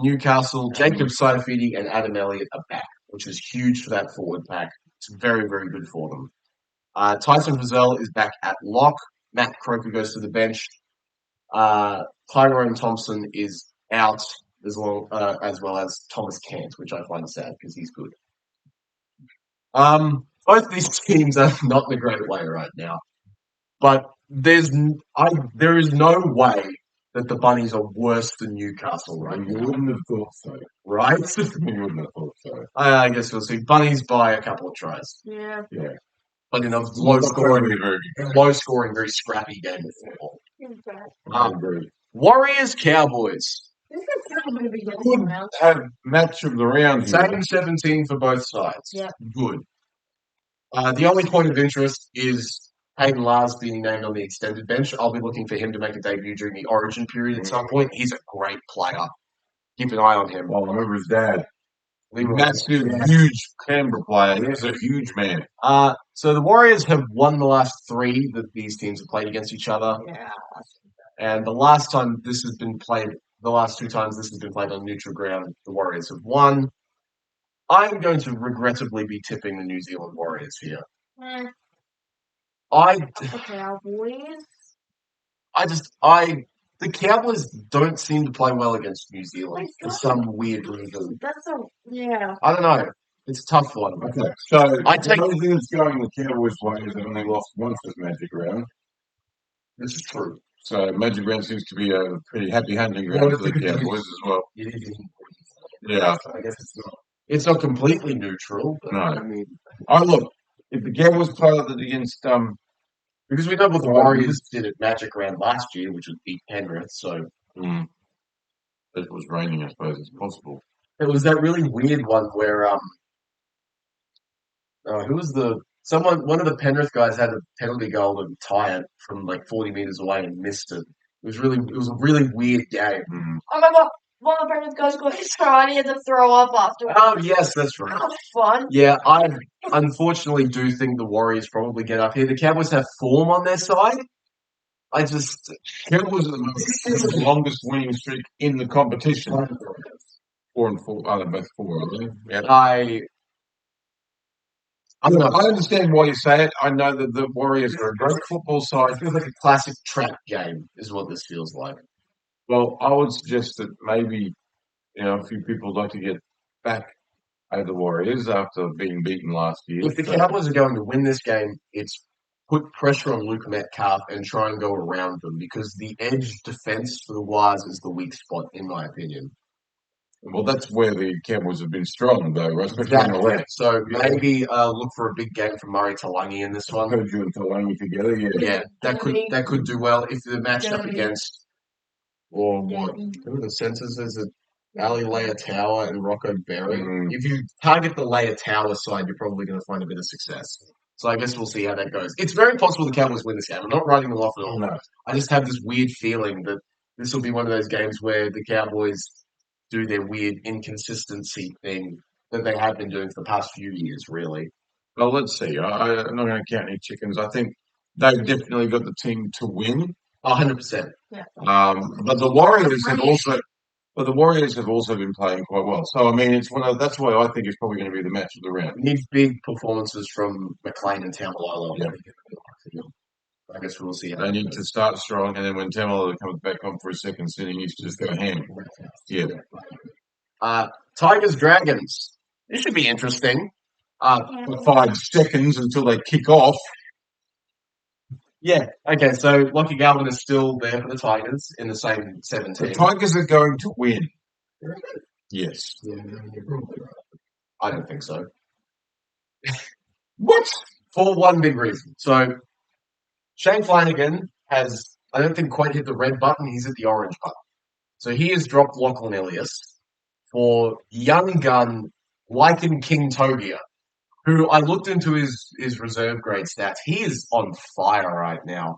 Newcastle, Jacob Saifidi and Adam Elliott are back, which is huge for that forward pack. It's very, very good for them. Tyson Frizzell is back at lock. Matt Croker goes to the bench. Tyrone Thompson is out as well as Thomas Kent, which I find sad because he's good. Both these teams are not in a great way right now, but there is no way that the Bunnies are worse than Newcastle right You now. wouldn't have thought so. Right? You wouldn't have thought so. I guess we'll see. Bunnies by a couple of tries. Yeah. Yeah. But in a Not going to be very good. low-scoring, very scrappy game of football. I agree. Warriors, Cowboys. This is kind of a big Good round. match of the round here. Same 17 for both sides. Yep. Good. The only point of interest is Hayden Lars being named on the extended bench. I'll be looking for him to make a debut during the Origin period at some point. He's a great player. Keep an eye on him. Well, I remember his dad. Leroy. Massive, huge Canberra player. He's a huge man. So the Warriors have won the last 3 that these teams have played against each other. Yeah. And the last 2 times this has been played on neutral ground, the Warriors have won. I'm going to regrettably be tipping the New Zealand Warriors here. The Cowboys. The Cowboys don't seem to play well against New Zealand for some weird reason. Yeah. I don't know. It's a tough one. Okay, so I take- the only thing that's going the Cowboys' way is they've only lost once this Magic Round. This is true. So Magic Round seems to be a pretty happy hunting ground for the Cowboys as well. It is. Yeah. I guess it's not. It's not completely neutral. But, No. I mean, Oh, look, if the Cowboys played it against because we know what the Warriors did at Magic Round last year, which was beat Penrith. So it was raining, I suppose it's possible. it was that really weird one where who was one of the Penrith guys had a penalty goal to tie it from like 40 meters away and missed it. It was a really weird game. I remember one of the Penrith guys got his try and he had to throw up afterwards. Oh yes, that's right. That was fun. Yeah, I unfortunately do think the Warriors probably get up here. The Cowboys have form on their side. Cowboys are the longest winning streak in the competition. 4-4. Oh, they're both 4, are they? Yeah. I don't know. I understand why you say it. I know that the Warriors are a great football side. It feels like a classic trap game, is what this feels like. Well, I would suggest that maybe, a few people would like to get back at the Warriors after being beaten last year. If the Cowboys are going to win this game, it's put pressure on Luke Metcalf and try and go around them because the edge defense for the Wires is the weak spot, in my opinion. Well, that's where the Cowboys have been strong, though, right? Especially on the Exactly. left. So maybe look for a big game from Murray Talangi in this I one. heard you and Talangi together, yeah. Yeah, that could do well if they're matched up Derby. against or what? Who are the centers? Is it Ali Leia Tower and Rocco Berry? If you target the Leia Tower side, you're probably going to find a bit of success. So I guess we'll see how that goes. It's very possible the Cowboys win this game. I'm not writing them off at all. No. I just have this weird feeling that this will be one of those games where the Cowboys do their weird inconsistency thing that they have been doing for the past few years, really. Well, let's see. I'm not going to count any chickens. I think they've definitely got the team to win. 100%. Yeah. But the Warriors have also been playing quite well. So I mean, that's why I think it's probably going to be the match of the round. We need big performances from McLean and Tamalolo. Yeah. I guess we'll see. How They that need goes. to start strong, and then when Tamalolo comes back on for a second sitting, he's just go ham. Yeah. Tigers Dragons. This should be interesting. For 5 seconds until they kick off. Yeah. Okay. So Lockie Galvin is still there for the Tigers in the same 17. The Tigers are going to win. Yes. I don't think so. What? For one big reason. So Shane Flanagan has, I don't think, quite hit the red button. He's hit the orange button. So he has dropped Lachlan Ilias for young gun Lycan King Togia, who I looked into his reserve grade stats. He is on fire right now.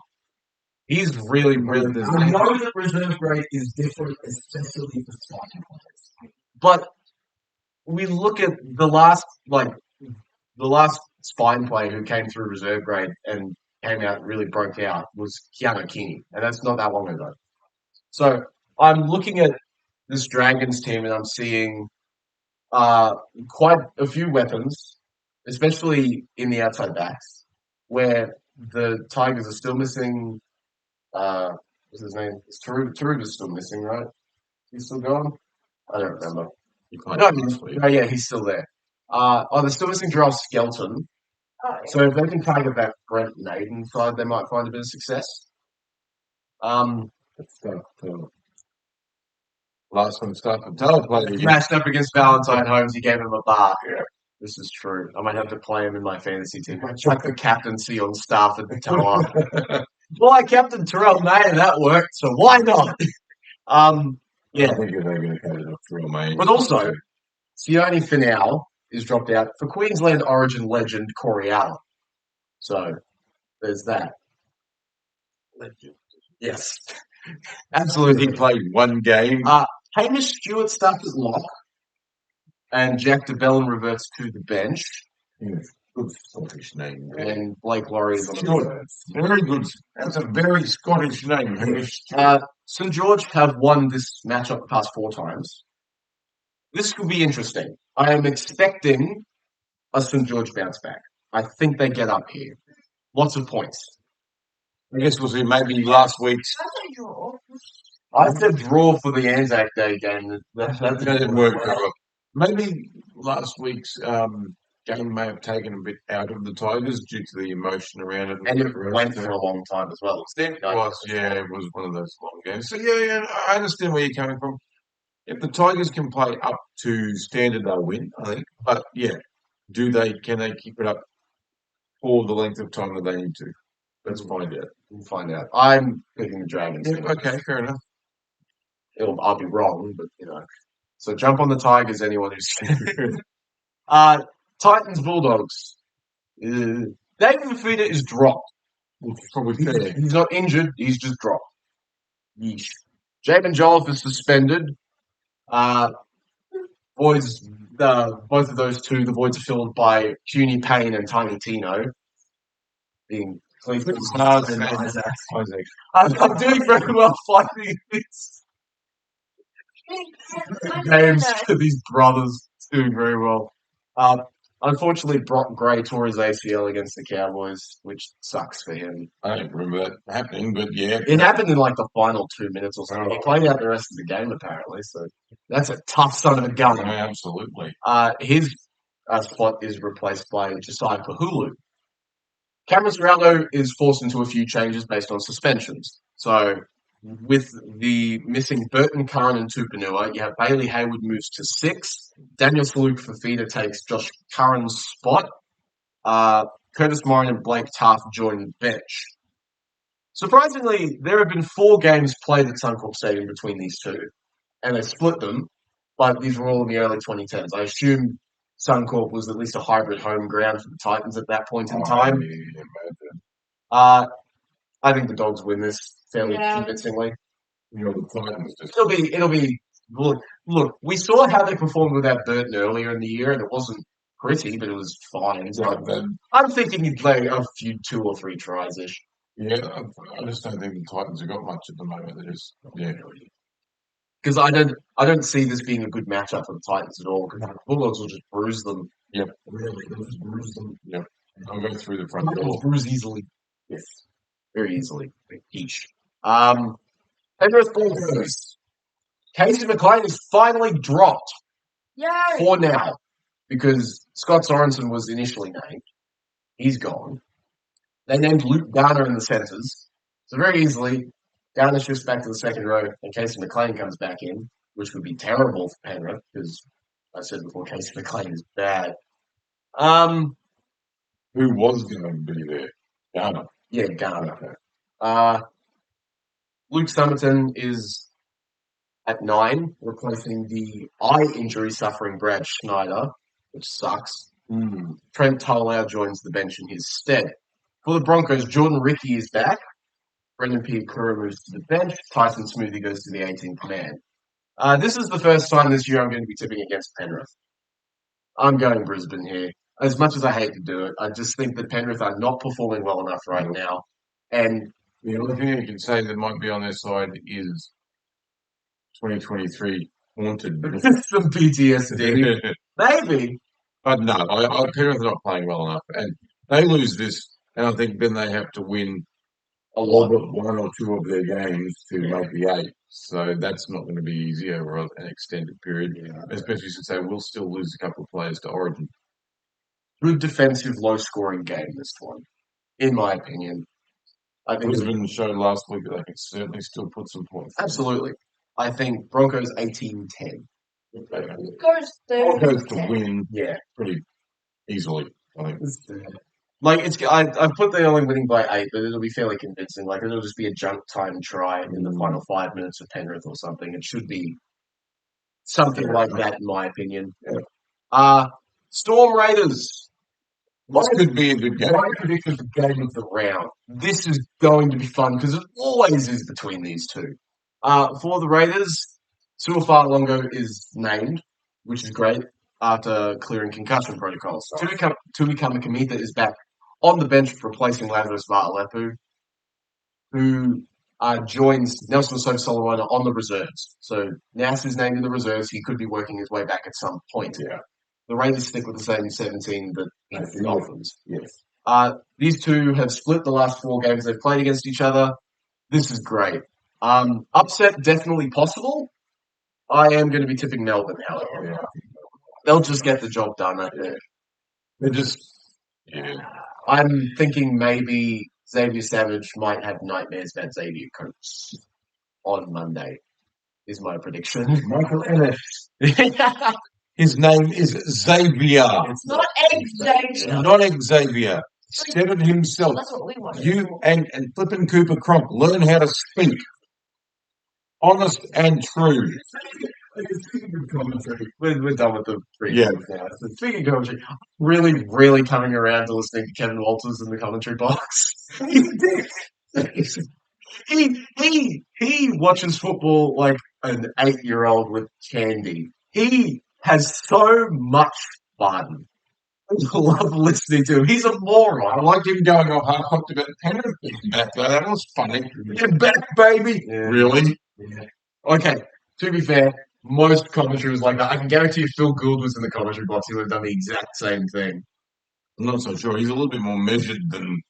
He's really, really. I know that reserve grade is different, especially for starting players. But we look at the last spine player who came through reserve grade and came out really broke out was Keanu Keeney, and that's not that long ago. So I'm looking at this Dragons team and I'm seeing quite a few weapons, especially in the outside backs, where the Tigers are still missing. What's his name? Taruba's still missing, right? He's still gone? I don't remember. Yeah, he's still there. They're still missing Jarrell Skelton. Oh, yeah. So if they can target that Brent Naden side, they might find a bit of success. Last one, start for Taylor played again. Matched up against Valentine Holmes, he gave him a bar. Yeah. This is true. I might have to play him in my fantasy team. I chuck the captaincy on Stafford and Toa. Well, I captained Terrell May and that worked, so why not? Yeah. I think they're going to cut it off Terrell May. But also, Sione Finau is dropped out for Queensland Origin legend Corey Allen. So, there's that. Legend. Yes. Absolutely. He played one game. Hamish Stewart starts at lock, and Jack DeBellin reverts to the bench. Good Scottish name. And Blake Laurie is on the Stewart. Very good. That's a very Scottish name. St George have won this matchup the past 4 times. This could be interesting. I am expecting a St George bounce back. I think they get up here. Lots of points. I guess we'll see maybe last week's. I said draw for the Anzac Day game. That didn't work very well. Maybe last week's game may have taken a bit out of the Tigers due to the emotion around it. And it went for a long time as well. It was one of those long games. So, yeah, I understand where you're coming from. If the Tigers can play up to standard, they'll win, I think. But, yeah, can they keep it up for the length of time that they need to? Let's find out. We'll find out. I'm picking the Dragons. Yeah, okay, fair enough. I'll be wrong, but, So jump on the Tigers, anyone who's... Titans Bulldogs. David Fafita is dropped. Probably fair. He's not injured. He's just dropped. Yeesh. Jamin Jolliffe is suspended. Boys, both of those two, the voids are filled by Puny Payne and Tiny Tino. Being Cleveland's and Isaac. I'm doing very well fighting this. Games to these brothers. It's doing very well. Unfortunately, Brock Gray tore his ACL against the Cowboys, which sucks for him. I don't remember that happening, but yeah. It happened in like the final 2 minutes or something. He played out the rest of the game, apparently, so that's a tough son of a gun. Oh, absolutely. His spot is replaced by Josiah Pahulu. Cameron Serrano is forced into a few changes based on suspensions. So, with the missing Burton, Khan, and Tupanua, you have Bailey Hayward moves to 6. Daniel Saluk-Fafita takes Josh Curran's spot. Curtis Morin and Blake Taft join the bench. Surprisingly, there have been 4 games played at Suncorp Stadium between these two, and they split them, but these were all in the early 2010s. I assume Suncorp was at least a hybrid home ground for the Titans at that point in time. I think the Dogs win this fairly convincingly. The Titans just... It'll be. Look, we saw how they performed without Burton earlier in the year, and it wasn't pretty, but it was fine. I'm thinking you'd play a few 2 or 3 tries-ish. Yeah, I just don't think the Titans have got much at the moment. They're just, Because I don't see this being a good matchup for the Titans at all, because the Bulldogs will just bruise them. Yep. Really, they'll just bruise them. Yep. I'll go through the front door. Bruise easily. Yes. Very easily. Each. Penrith Bulldogs. Casey McLean is finally dropped. Yay! For now. Because Scott Sorensen was initially named. He's gone. They named Luke Garner in the centres. So very easily, Garner shifts back to the second row and Casey McLean comes back in, which would be terrible for Penrith because I said before, Casey McLean is bad. Who was going to be there? Garner. Yeah, Garner. Luke Summerton is at 9, replacing the eye injury suffering Brad Schneider, which sucks. Trent Tolau joins the bench in his stead. For the Broncos, Jordan Rickey is back. Brendan Piakura moves to the bench. Tyson Smoothie goes to the 18th man. This is the first time this year I'm going to be tipping against Penrith. I'm going Brisbane here. As much as I hate to do it, I just think that Penrith are not performing well enough right now. And the only thing you can say that might be on their side is 2023 haunted. Some PTSD. Maybe. But no, Penrith are not playing well enough. And they lose this, and I think then they have to win a lot of 1 or 2 of their games to make the 8. So that's not going to be easy over an extended period, especially since they will still lose a couple of players to Origin. Good defensive, low-scoring game, this one, in my opinion. I think Brisbane showed last week that they can certainly still put some points. absolutely. I think Broncos 18-10. Goes Broncos to 30-10. win Yeah. pretty easily, I think. Like I've put the only winning by 8, but it'll be fairly convincing. Like it'll just be a junk time try in the final 5 minutes of Penrith or something. It should be something like that, in my opinion. Storm Raiders. This could be a good game. My prediction for game of the round. This is going to be fun because it always is between these two. For the Raiders, Suafa'alongo is named, which is great after clearing concussion protocols. Tui Kamikamica is back on the bench replacing Lazarus Vatalepu, who joins Nelson Solomona on the reserves. So Nas is named in the reserves. He could be working his way back at some point. Yeah. The Raiders stick with the same 17 that the Dolphins. Yes. These two have split the last 4 games they've played against each other. This is great. Upset definitely possible. I am going to be tipping Melbourne, however. Yeah. They'll just get the job done, I think. They're just, yeah. I'm thinking maybe Xavier Savage might have nightmares about Xavier Coates on Monday, is my prediction. Michael Ennis. His name is Xavier. It's not Xavier. Not Xavier. Said it himself. That's what we want. You and Flippin' Cooper Cronk learn how to speak. Honest and true. We're done with the Yeah. previews now. So speaking of commentary, really, really coming around to listening to Kevin Walters in the commentary box. He watches football like an 8-year-old with candy. He has so much fun. I love listening to him. He's a moron. I like him going off half-cocked about Penrith back there. That was funny. Get back, baby. Yeah. Really? Yeah. Okay, to be fair, most commentary was like that. I can guarantee if Phil Gould was in the commentary box, he would have done the exact same thing. I'm not so sure. He's a little bit more measured than...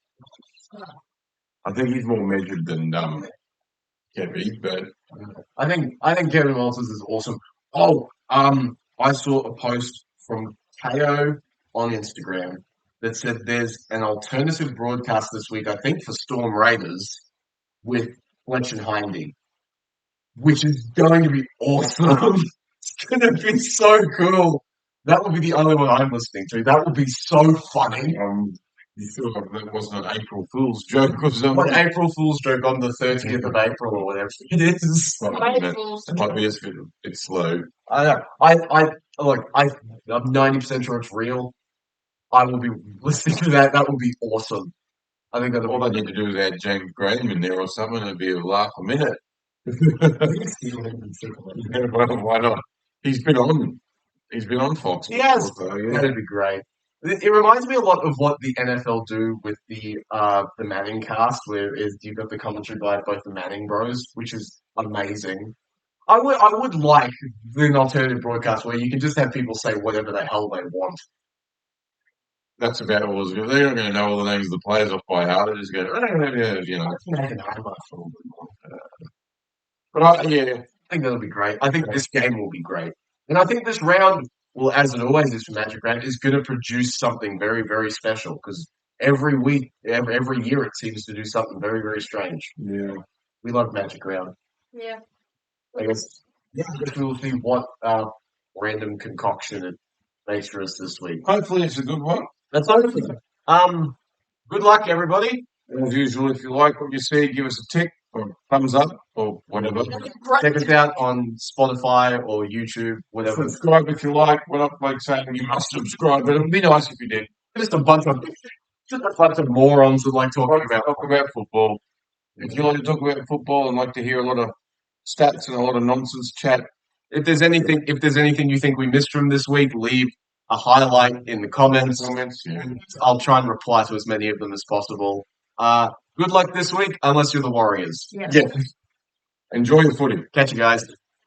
I think he's more measured than Kevy, but... I think Kevin Walters is awesome. Oh, I saw a post from KO on Instagram that said there's an alternative broadcast this week, I think for Storm Raiders, with Fletch and Hindy, which is going to be awesome. It's going to be so cool. That will be the only one I'm listening to. That will be so funny. You feel like that wasn't an April Fool's joke or What something? April Fool's joke on the 30th of April or whatever it is. It might be a bit slow. I know. Look, I'm 90% sure it's real. I will be listening to that. That will be awesome. I think that All they need to do is add James Graham in there or something, and it'd be a laugh a minute. Yeah, why not? He's been on Fox. He has. before, so, yeah. That'd be great. It reminds me a lot of what the NFL do with the Manning cast, where you've got the commentary by both the Manning bros, which is amazing. I would like an alternative broadcast where you can just have people say whatever the hell they want. That's about all. They're not going to know all the names of the players off by heart. They're just going, you know. But I think that'll be great. I think this game will be great. And I think this round, well, as it always is for Magic Round, is going to produce something very, very special because every week, every year, it seems to do something very, very strange. Yeah. We love Magic Round. Yeah. I guess we'll see what random concoction it makes for us this week. Hopefully it's a good one. That's hopefully. Good luck, everybody. As usual, if you like what you see, give us a tick or thumbs up or whatever. Check us out on Spotify or YouTube, whatever. Subscribe if you like. We're not like saying you must subscribe, but it'd be nice if you did. Just a bunch of morons that like talking about football. If you like to talk about football and like to hear a lot of stats and a lot of nonsense chat, if there's anything you think we missed from this week, leave a highlight in the comments. Yeah. I'll try and reply to as many of them as possible. Good luck this week, unless you're the Warriors. Yeah. Enjoy the footy. Catch you guys.